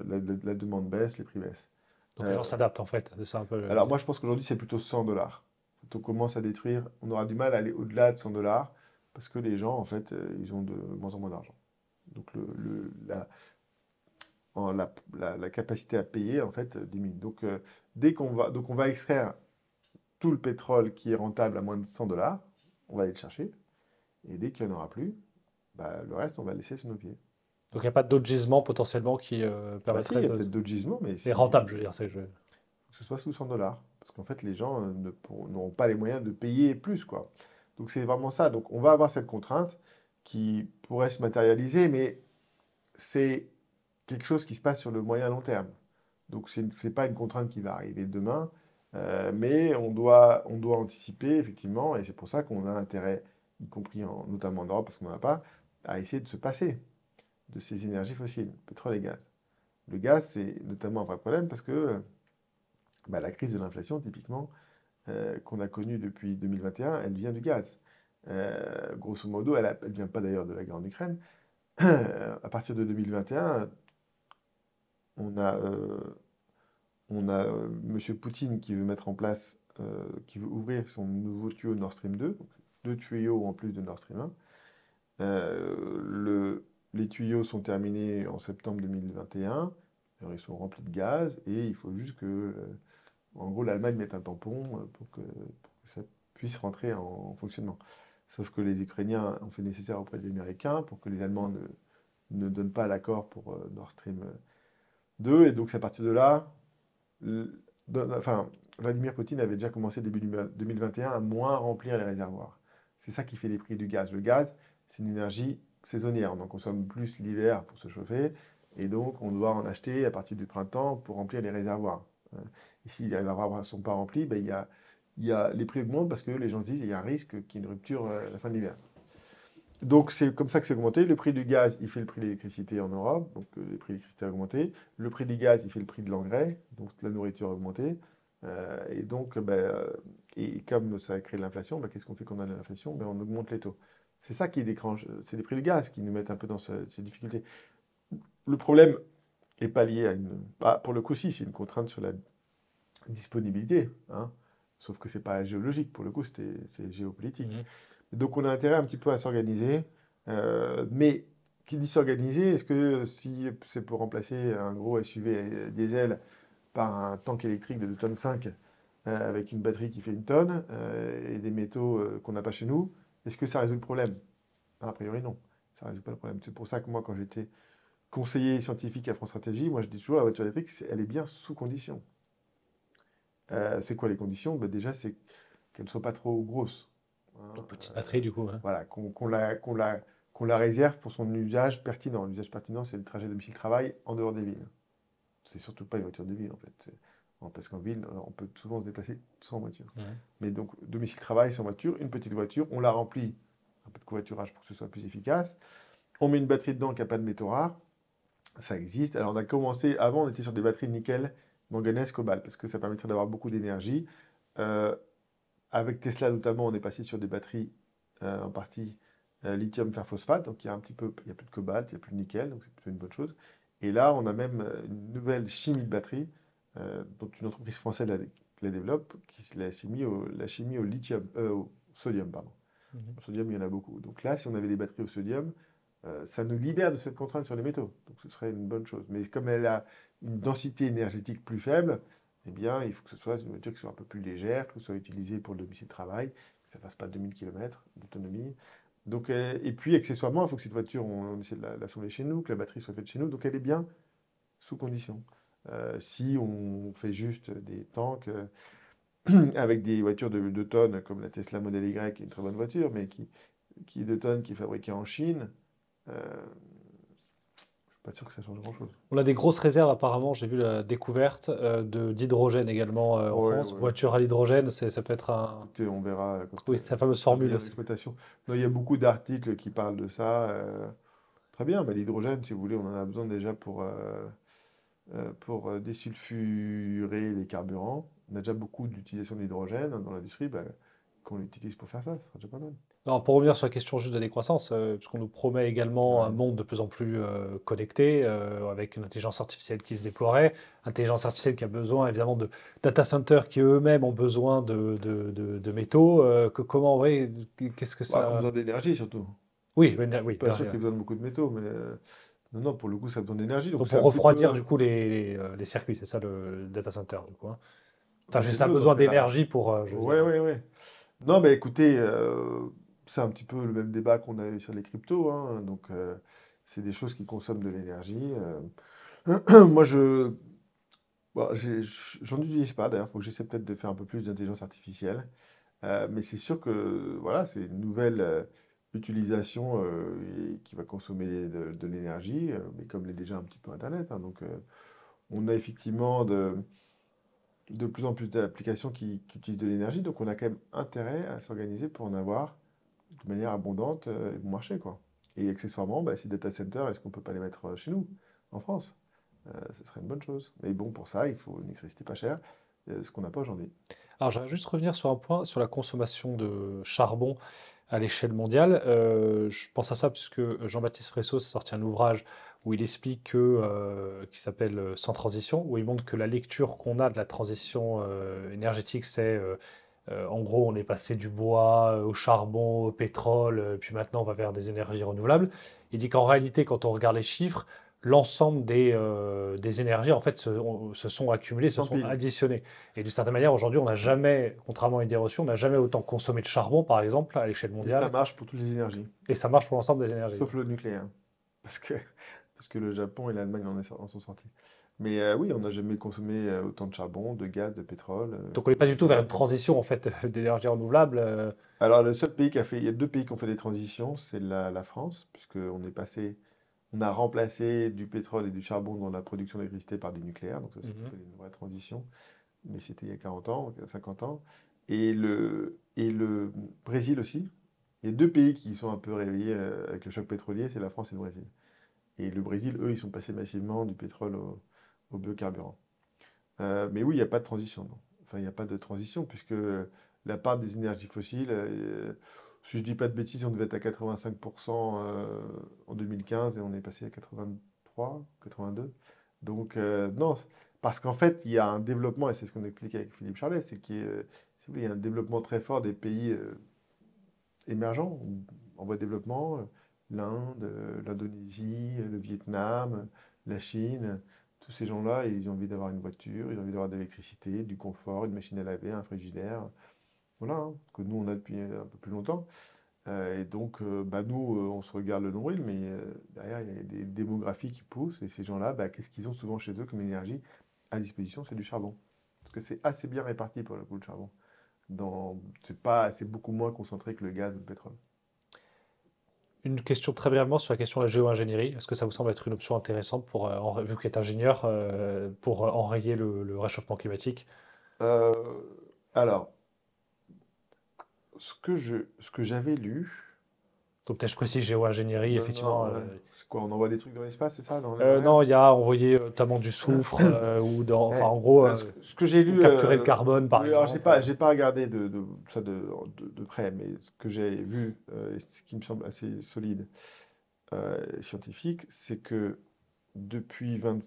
la demande baisse, les prix baissent. Donc les Euh, gens s'adaptent, en fait, c'est ça un peu alors moi, je pense qu'aujourd'hui, c'est plutôt 100 $. Quand on commence à détruire, on aura du mal à aller au-delà de 100 $ parce que les gens, en fait, ils ont de moins en moins d'argent. Donc la capacité à payer, en fait, diminue. Donc on va extraire tout le pétrole qui est rentable à moins de 100 $, on va aller le chercher. Et dès qu'il n'y en aura plus, bah, le reste, on va le laisser sur nos pieds. Donc il n'y a pas d'autres gisements potentiellement qui Bah si, il permettraient y a de... peut-être d'autres gisements, mais Et si, rentable, je veux dire, c'est... que ce soit sous 100 $. Parce qu'en fait, les gens n'auront pas les moyens de payer plus, quoi. Donc c'est vraiment ça. Donc on va avoir cette contrainte qui pourrait se matérialiser, mais c'est quelque chose qui se passe sur le moyen long terme. Donc c'est pas une contrainte qui va arriver demain, mais on doit anticiper, effectivement, et c'est pour ça qu'on a intérêt, y compris notamment en Europe, parce qu'on n'en a pas, à essayer de se passer de ces énergies fossiles, pétrole et gaz. Le gaz, c'est notamment un vrai problème parce que bah, la crise de l'inflation, typiquement, qu'on a connue depuis 2021, elle vient du gaz. Grosso modo, elle ne vient pas d'ailleurs de la guerre en Ukraine. À partir de 2021, on a, M. Poutine qui veut mettre en place, qui veut ouvrir son nouveau tuyau Nord Stream 2, donc 2 tuyaux en plus de Nord Stream 1. Les tuyaux sont terminés en septembre 2021. Alors, ils sont remplis de gaz et il faut juste que, en gros, l'Allemagne mette un tampon pour que ça puisse rentrer en fonctionnement. Sauf que les Ukrainiens ont fait le nécessaire auprès des Américains pour que les Allemands ne donnent pas l'accord pour Nord Stream 2. Et donc, c'est à partir de là, enfin, Vladimir Poutine avait déjà commencé début 2021 à moins remplir les réservoirs. C'est ça qui fait les prix du gaz. Le gaz, c'est une énergie saisonnière. On en consomme plus l'hiver pour se chauffer. Et donc, on doit en acheter à partir du printemps pour remplir les réservoirs. Et si les réservoirs ne sont pas remplis, ben, les prix augmentent parce que les gens se disent qu'il y a un risque qu'il y ait une rupture à la fin de l'hiver. Donc, c'est comme ça que c'est augmenté. Le prix du gaz, il fait le prix de l'électricité en Europe. Donc, les prix de l'électricité ont augmenté. Le prix du gaz, il fait le prix de l'engrais. Donc, la nourriture a augmenté. Et donc, et comme ça a créé de l'inflation, qu'est-ce qu'on fait quand on a de l'inflation? On augmente les taux. C'est ça qui déclenche. C'est les prix du gaz qui nous mettent un peu dans ces difficultés. Le problème n'est pas lié à une. Pour le coup, si, c'est une contrainte sur la disponibilité, hein. Sauf que c'est pas géologique, pour le coup, c'est géopolitique. Mhm. Donc on a intérêt un petit peu à s'organiser. Mais qui dit s'organiser, est-ce que si c'est pour remplacer un gros SUV diesel par un tank électrique de 2,5 tonnes avec une batterie qui fait 1 tonne et des métaux qu'on n'a pas chez nous, est-ce que ça résout le problème? A priori non, ça ne résout pas le problème. C'est pour ça que moi, quand j'étais conseiller scientifique à France Stratégie, moi je dis toujours la voiture électrique, elle est bien sous condition. C'est quoi les conditions? Déjà, c'est qu'elle ne soit pas trop grosse, hein. Donc petite batterie, du coup, hein. Voilà, qu'on la réserve pour son usage pertinent. L'usage pertinent, c'est le trajet domicile-travail en dehors des villes. C'est surtout pas une voiture de ville, en fait. Parce qu'en ville, on peut souvent se déplacer sans voiture. Mhm. Mais donc, domicile-travail sans voiture, une petite voiture, on la remplit, un peu de covoiturage pour que ce soit plus efficace. On met une batterie dedans qui n'a pas de métaux rares. Ça existe. Alors on a commencé, avant on était sur des batteries nickel, manganèse, cobalt, parce que ça permettrait d'avoir beaucoup d'énergie. Euh, Avec Tesla notamment, on est passé sur des batteries en partie lithium fer phosphate, donc il y a un petit peu, il y a plus de cobalt, il y a plus de nickel, donc c'est plutôt une bonne chose. Et là, on a même une nouvelle chimie de batterie, dont une entreprise française la développe, qui la chimie au lithium, au sodium, pardon. Mhm. Au sodium, il y en a beaucoup. Donc là, si on avait des batteries au sodium, ça nous libère de cette contrainte sur les métaux. Donc ce serait une bonne chose. Mais comme elle a une densité énergétique plus faible, eh bien, il faut que ce soit une voiture qui soit un peu plus légère, que ce soit utilisée pour le domicile de travail, que ça ne fasse pas 2000 km d'autonomie. Donc, et puis, accessoirement, il faut que cette voiture, on essaie de l'assembler chez nous, que la batterie soit faite chez nous. Donc, elle est bien sous condition. Si on fait juste des tanks avec des voitures de 2 tonnes, comme la Tesla Model Y, qui est une très bonne voiture, mais qui est 2 tonnes, qui est fabriquée en Chine, je ne suis pas sûr que ça change grand-chose. On a des grosses réserves apparemment, j'ai vu la découverte d'hydrogène également en Ouais, France. ouais. Voiture à l'hydrogène, ça peut être un... Écoutez, on verra quand Oui, c'est la ça fameuse sera formule mis en aussi. exploitation. Non, il y a beaucoup d'articles qui parlent de ça. Très bien, bah, l'hydrogène, si vous voulez, on en a besoin déjà pour désulfurer les carburants. On a déjà beaucoup d'utilisation d'hydrogène dans l'industrie, bah, qu'on l'utilise pour faire ça, ça sera déjà pas mal. Alors, pour revenir sur la question juste de décroissance, puisqu'on nous promet également un Ouais. monde de plus en plus connecté, avec une intelligence artificielle qui se déploierait, intelligence artificielle qui a besoin évidemment de data centers qui eux-mêmes ont besoin de métaux. Comment, ouais, qu'est-ce que Bah, qu'on a ça... besoin d'énergie surtout. Oui, Je suis oui, pas sûr qu'il y ait besoin de beaucoup de métaux, mais non, non, pour le coup, ça a besoin d'énergie. Donc donc c'est pour un petit peu refroidir du coup les circuits, c'est ça le data center du coup, hein. Enfin, c'est ça a mieux dans ce besoin cas-là. d'énergie pour, je veux dire. Ouais, ouais, ouais. Non, mais écoutez, c'est un petit peu le même débat qu'on a eu sur les cryptos, hein. Donc, c'est des choses qui consomment de l'énergie. Moi, bon, j'en utilise pas. D'ailleurs, il faut que j'essaie peut-être de faire un peu plus d'intelligence artificielle. Mais c'est sûr que voilà, c'est une nouvelle utilisation et qui va consommer de l'énergie, mais comme l'est déjà un petit peu Internet, hein. Donc, on a effectivement de plus en plus d'applications qui utilisent de l'énergie, donc on a quand même intérêt à s'organiser pour en avoir de manière abondante et bon marché, quoi. Et accessoirement, bah, ces data centers, est-ce qu'on peut pas les mettre chez nous, en France? Ce serait une bonne chose. Mais bon, pour ça, il faut une électricité pas chère, ce qu'on n'a pas aujourd'hui. Alors, j'aimerais juste revenir sur un point, sur la consommation de charbon à l'échelle mondiale. Je pense à ça puisque Jean-Baptiste Fresso a sorti un ouvrage où il explique qui s'appelle Sans transition, où il montre que la lecture qu'on a de la transition énergétique, c'est en gros, on est passé du bois au charbon, au pétrole, puis maintenant on va vers des énergies renouvelables. Il dit qu'en réalité, quand on regarde les chiffres, l'ensemble des énergies en fait se sont accumulées, se sont S'empile. additionnées. Et d'une certaine manière, aujourd'hui, on n'a jamais, contrairement à une idée reçue, on n'a jamais autant consommé de charbon, par exemple, à l'échelle Et ça mondiale, marche pour toutes les énergies, et ça marche pour l'ensemble des énergies. Ouais. sauf le nucléaire. Parce que, parce que le Japon et l'Allemagne en sont sortis. Mais oui, on n'a jamais consommé autant de charbon, de gaz, de pétrole, Donc on n'est pas du tout de vers une vapeur. transition en fait d'énergie renouvelable. Alors, le seul pays qui a fait, il y a 2 pays qui ont fait des transitions, c'est la France, puisqu'on est passé, on a remplacé du pétrole et du charbon dans la production d'électricité par du nucléaire, donc ça Mhm. s'appelle une vraie transition, mais c'était il y a 40 ans, 50 ans. Et le Brésil aussi. Il y a 2 pays qui sont un peu réveillés avec le choc pétrolier, c'est la France et le Brésil. Et le Brésil, eux, ils sont passés massivement du pétrole au biocarburant. Mais oui, il n'y a pas de transition, non. Enfin, il n'y a pas de transition, puisque la part des énergies fossiles, si je dis pas de bêtises, on devait être à 85% en 2015 et on est passé à 83, 82. Donc, non, parce qu'en fait, il y a un développement, et c'est ce qu'on expliquait avec Philippe Charlet, c'est qu'il y, si vous voulez, il y a un développement très fort des pays émergents, ou en voie de développement, l'Inde, l'Indonésie, le Vietnam, la Chine. Tous ces gens-là, ils ont envie d'avoir une voiture, ils ont envie d'avoir de l'électricité, du confort, une machine à laver, un frigidaire. Voilà, hein, que nous, on a depuis un peu plus longtemps. Et donc, bah, nous, on se regarde le nombril, mais derrière, il y a des démographies qui poussent. Et ces gens-là, bah, qu'est-ce qu'ils ont souvent chez eux comme énergie à disposition? C'est du charbon. Parce que c'est assez bien réparti pour le coup, le charbon. C'est beaucoup moins concentré que le gaz ou le pétrole. Une question très brièvement sur la question de la géo-ingénierie. Est-ce que ça vous semble être une option intéressante pour, vu que vous êtes ingénieur, pour enrayer le réchauffement climatique? Euh, alors, ce que j'avais lu, Donc peut-être je précise géo-ingénierie, Non, effectivement. non, ouais. C'est quoi, on envoie des trucs dans l'espace, c'est ça, dans l'air? Non, il y a envoyé notamment du soufre, ou enfin Ouais. en gros, Ce que j'ai ou lu, capturer le carbone, par oui, alors exemple. j'ai pas regardé ça de près, mais ce que j'ai vu, et ce qui me semble assez solide, scientifique, c'est que depuis 20,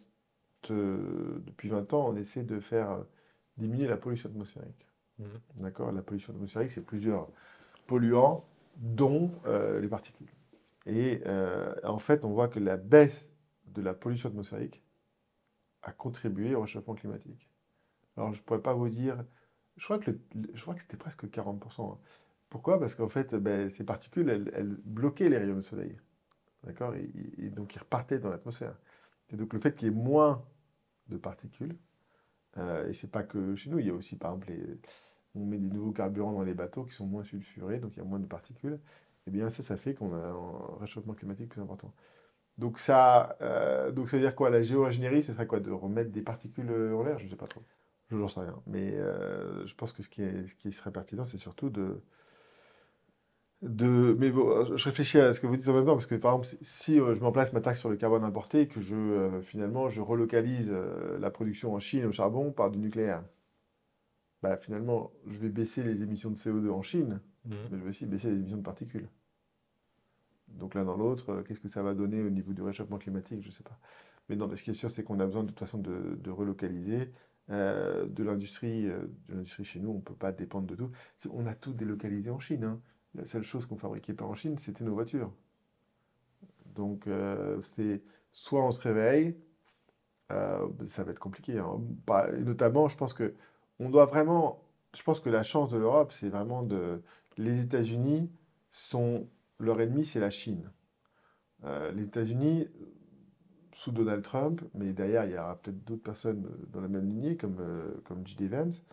depuis 20 ans, on essaie de faire diminuer la pollution atmosphérique. Mhm. D'accord? La pollution atmosphérique, c'est plusieurs polluants, dont les particules. Et en fait, on voit que la baisse de la pollution atmosphérique a contribué au réchauffement climatique. Alors, je ne pourrais pas vous dire, je crois que c'était presque 40%, hein. Pourquoi? Parce qu'en fait, ben, ces particules, elles bloquaient les rayons du soleil. D'accord? Et donc, ils repartaient dans l'atmosphère. Et donc, le fait qu'il y ait moins de particules, et c'est pas que chez nous, il y a aussi, par exemple, on met des nouveaux carburants dans les bateaux qui sont moins sulfurés, donc il y a moins de particules, et bien ça fait qu'on a un réchauffement climatique plus important. Donc ça veut dire quoi? La géo-ingénierie, ce serait quoi? De remettre des particules en l'air? Je ne sais pas trop. Je n'en sais rien. Mais je pense que ce qui serait pertinent, c'est surtout Mais bon, je réfléchis à ce que vous dites en même temps, parce que par exemple, si je mets en place ma taxe sur le carbone importé, et que finalement je relocalise la production en Chine au charbon par du nucléaire, bah, finalement, je vais baisser les émissions de CO2 en Chine, Mhm. mais je vais aussi baisser les émissions de particules. Donc l'un dans l'autre, qu'est-ce que ça va donner au niveau du réchauffement climatique? Je ne sais pas. Mais non, mais ce qui est sûr, c'est qu'on a besoin de toute façon de relocaliser de l'industrie chez nous. On ne peut pas dépendre de tout. On a tout délocalisé en Chine, hein. La seule chose qu'on fabriquait pas en Chine, c'était nos voitures. Donc c'est soit on se réveille, ça va être compliqué, hein. Et notamment, je pense que on doit vraiment. Je pense que la chance de l'Europe, c'est vraiment de. Les États-Unis sont. Leur ennemi, c'est la Chine. Les États-Unis, sous Donald Trump, mais derrière, il y aura peut-être d'autres personnes dans la même lignée, comme J.D. Vance,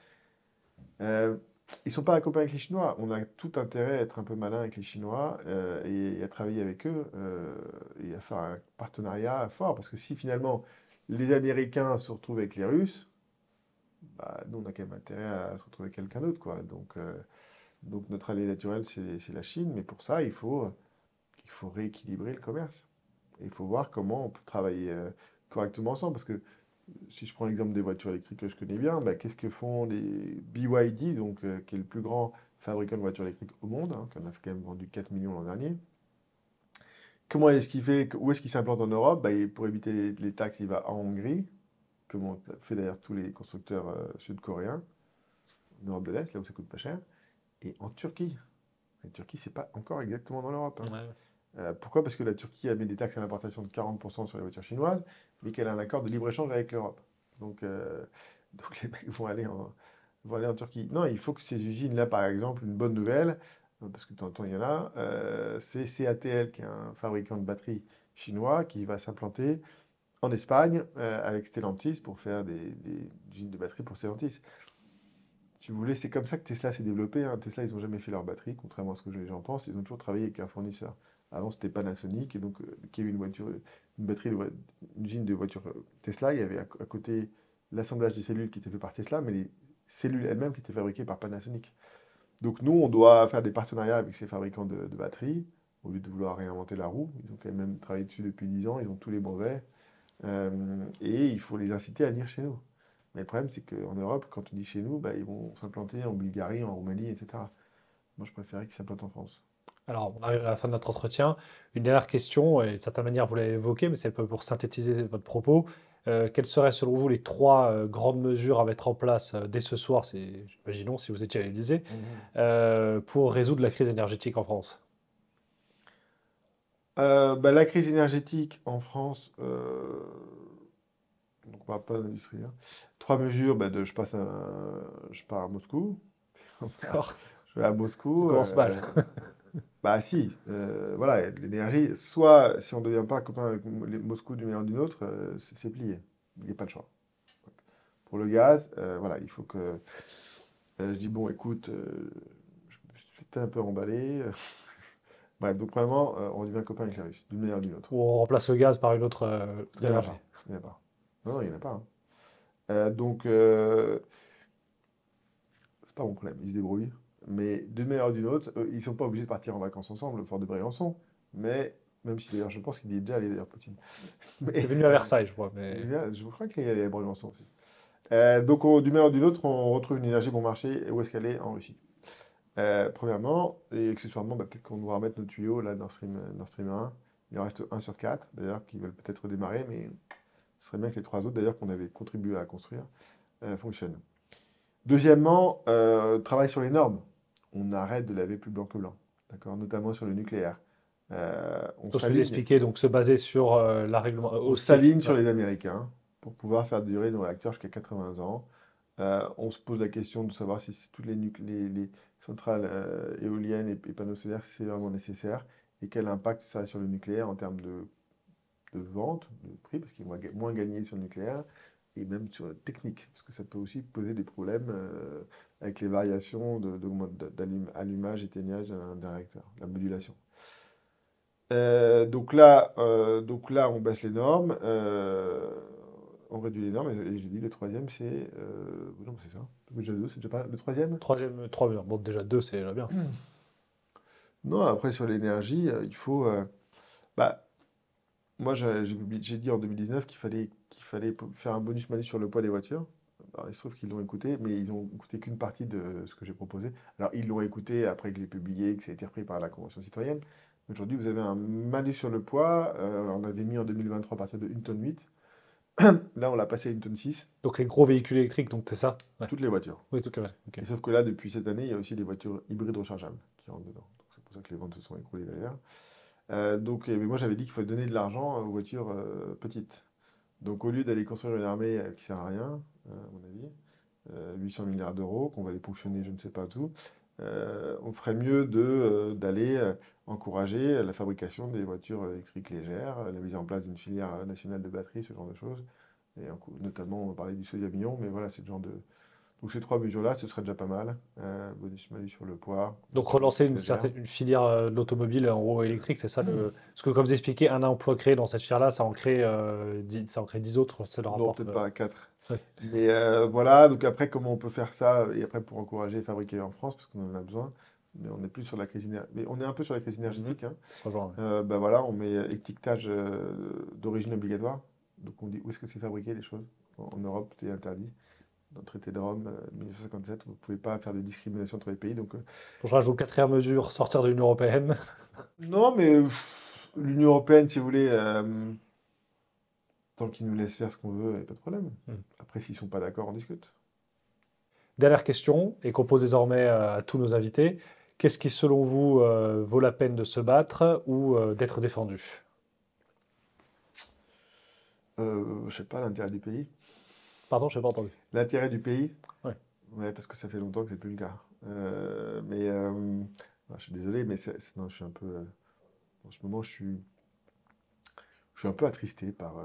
euh, ils ne sont pas accompagnés avec les Chinois. On a tout intérêt à être un peu malin avec les Chinois et à travailler avec eux et à faire un partenariat fort. Parce que si finalement les Américains se retrouvent avec les Russes, bah, nous, on a quand même intérêt à se retrouver avec quelqu'un d'autre, quoi. Donc notre allié naturel, c'est la Chine. Mais pour ça, il faut rééquilibrer le commerce. Et il faut voir comment on peut travailler correctement ensemble. Parce que si je prends l'exemple des voitures électriques que je connais bien, bah, qu'est-ce que font les BYD, donc, qui est le plus grand fabricant de voitures électriques au monde, hein, qui en a quand même vendu 4 millions l'an dernier. Comment est-ce qu'il fait, où est-ce qu'il s'implante en Europe? Bah, pour éviter les taxes, il va en Hongrie, comme ont fait d'ailleurs tous les constructeurs sud-coréens, en Europe de l'Est, là où ça coûte pas cher, et en Turquie. La Turquie, c'est pas encore exactement dans l'Europe, hein. Ouais. Pourquoi? Parce que la Turquie a mis des taxes à l'importation de 40% sur les voitures chinoises, mais qu'elle a un accord de libre-échange avec l'Europe. Donc, donc les mecs vont aller en Turquie. Non, il faut que ces usines-là, par exemple, une bonne nouvelle, parce que de temps en temps il y en a, c'est CATL, qui est un fabricant de batteries chinois, qui va s'implanter en Espagne avec Stellantis pour faire des usines de batteries pour Stellantis. Si vous voulez, c'est comme ça que Tesla s'est développé, hein. Tesla, ils n'ont jamais fait leur batterie, contrairement à ce que les gens pensent. Ils ont toujours travaillé avec un fournisseur. Avant, c'était Panasonic, et donc, qui avait une batterie, une usine de voiture Tesla. Il y avait à côté l'assemblage des cellules qui était fait par Tesla, mais les cellules elles-mêmes qui étaient fabriquées par Panasonic. Donc, nous, on doit faire des partenariats avec ces fabricants de batteries, au lieu de vouloir réinventer la roue. Ils ont quand même travaillé dessus depuis 10 ans, ils ont tous les brevets, et il faut les inciter à venir chez nous. Mais le problème, c'est qu'en Europe, quand on dit chez nous, bah, ils vont s'implanter en Bulgarie, en Roumanie, etc. Moi, je préférais qu'ils s'implantent en France. Alors, on arrive à la fin de notre entretien. Une dernière question, et de certaine manière, vous l'avez évoqué, mais c'est un peu pour synthétiser votre propos. Quelles seraient, selon vous, les trois grandes mesures à mettre en place dès ce soir, imaginons, si vous étiez à l'Élysée, Mhm. pour résoudre la crise énergétique en France? Bah, la crise énergétique en France, donc on parle pas d'industrie, hein. Trois mesures, bah, je pars à Moscou. D'accord. Je vais à Ça Moscou. commence mal. Bah si, voilà, l'énergie, soit si on ne devient pas copain avec Moscou d'une manière ou d'une autre, c'est plié. Il n'y a pas de choix. Pour le gaz, voilà, il faut que je dis, bon, écoute, je me suis peut-être un peu emballé. Bref, donc vraiment, on devient copain avec les Russes, d'une manière ou d'une autre. Ou on remplace le gaz par une autre Il n'y en a énergie. pas. Il n'y en a pas. Non, non, il n'y en a pas, hein. Donc, c'est pas mon problème, ils se débrouillent. mais d'une manière ou d'une autre, ils ne sont pas obligés de partir en vacances ensemble au fort de Brégançon. Mais, même si d'ailleurs, je pense qu'il y est déjà allé, d'ailleurs, Poutine. Il est Mais, venu à Versailles, je crois. Mais... je crois qu'il est allé à Brégançon aussi. Donc, d'une manière ou d'une autre, on retrouve une énergie bon marché. Et où est-ce qu'elle est? En Russie. Premièrement, et accessoirement, peut-être qu'on devra remettre nos tuyaux, là, Nord Stream 1. Il en reste un sur 4, d'ailleurs, qui veulent peut-être démarrer, mais ce serait bien que les 3 autres, d'ailleurs, qu'on avait contribué à construire, fonctionnent. Deuxièmement, travail sur les normes. On arrête de laver plus blanc que blanc, d'accord, notamment sur le nucléaire. On Tout ce que vous s'aligne expliquez, donc se baser sur la on réglementation. s'aligne sur les Américains pour pouvoir faire durer nos réacteurs jusqu'à 80 ans. On se pose la question de savoir si toutes les centrales éoliennes et panneaux solaires, c'est vraiment nécessaire et quel impact ça a sur le nucléaire en termes de vente, de prix, parce qu'ils vont moins gagner sur le nucléaire, et même sur la technique, parce que ça peut aussi poser des problèmes avec les variations d'allumage, éteignage d'un réacteur, la modulation. Donc là, on baisse les normes, on réduit les normes, et j'ai dit le troisième, c'est... non, c'est ça. Déjà deux, c'est déjà pas le troisième? Troisième, 3 millions. Bon, déjà 2, c'est déjà bien. Non, après, sur l'énergie, il faut... bah, moi, j'ai dit en 2019 qu'il fallait faire un bonus-malus sur le poids des voitures. Alors, il se trouve qu'ils l'ont écouté, mais ils n'ont écouté qu'une partie de ce que j'ai proposé. Alors, ils l'ont écouté après que je l'ai publié, que ça a été repris par la Convention citoyenne. Aujourd'hui, vous avez un malus sur le poids. On avait mis en 2023 à partir de 1,8 tonne. Là, on l'a passé à 1,6 tonne. Donc les gros véhicules électriques, donc c'est ça? Ouais. Toutes les voitures. Oui, tout à fait. Ok. Et sauf que là, depuis cette année, il y a aussi des voitures hybrides rechargeables qui rentrent dedans. Donc, c'est pour ça que les ventes se sont écroulées d'ailleurs. Mais moi, j'avais dit qu'il fallait donner de l'argent aux voitures petites. Donc, au lieu d'aller construire une armée qui ne sert à rien, à mon avis, 800 milliards d'euros, qu'on va les ponctionner, je ne sais pas tout, on ferait mieux d'aller encourager la fabrication des voitures électriques légères, la mise en place d'une filière nationale de batteries, ce genre de choses. Et notamment, on parlait du sodium-ion, mais voilà, c'est le genre de... Donc ces 3 mesures-là, ce serait déjà pas mal. Bonus-malus sur le poids. Donc voiture relancer électrique légère. une filière de l'automobile en gros électrique, c'est ça Parce que comme vous expliquez, un emploi créé dans cette filière-là, ça en crée 10 autres, ça leur Non, rapporte. peut-être pas à 4. Oui. Mais voilà, donc après, comment on peut faire ça? Et après, pour encourager et fabriquer en France, parce qu'on en a besoin. Mais on n'est plus sur la crise énergétique. Mais on est un peu sur la crise énergétique. Hein. Ça se rejoint. Bah voilà, on met étiquetage d'origine obligatoire. Donc on dit où est-ce que c'est fabriqué les choses. En Europe, c'est interdit. Dans le traité de Rome, 1957, vous ne pouvez pas faire de discrimination entre les pays. Donc, Donc je rajoute quatrième mesure, sortir de l'Union européenne. non, mais l'Union européenne, si vous voulez, tant qu'ils nous laissent faire ce qu'on veut, il n'y a pas de problème. Après, s'ils ne sont pas d'accord, on discute. Dernière question, et qu'on pose désormais à tous nos invités. Qu'est-ce qui, selon vous, vaut la peine de se battre ou d'être défendu? Je sais pas, l'intérêt du pays. Pardon, je n'ai pas entendu. L'intérêt du pays? Ouais. Ouais, parce que ça fait longtemps que c'est plus le cas. Je suis désolé, mais non, je suis un peu... en ce moment, je suis un peu attristé par...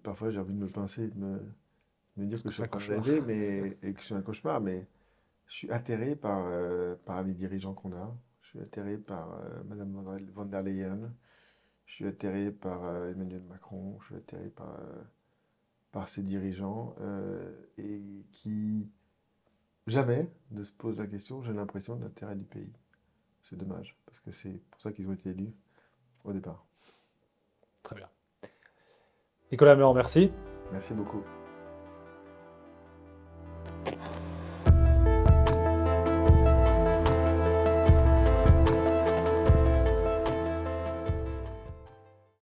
parfois, j'ai envie de me pincer et de me dire que je suis en train de rêver, et que je suis un cauchemar, mais je suis atterré par les dirigeants qu'on a. Je suis atterré par Madame von der Leyen. Je suis atterré par Emmanuel Macron. Je suis atterré par ces dirigeants et qui jamais ne se posent la question, j'ai l'impression, de l'intérêt du pays. C'est dommage, parce que c'est pour ça qu'ils ont été élus au départ. Très bien. Nicolas Meurant, merci. Merci beaucoup.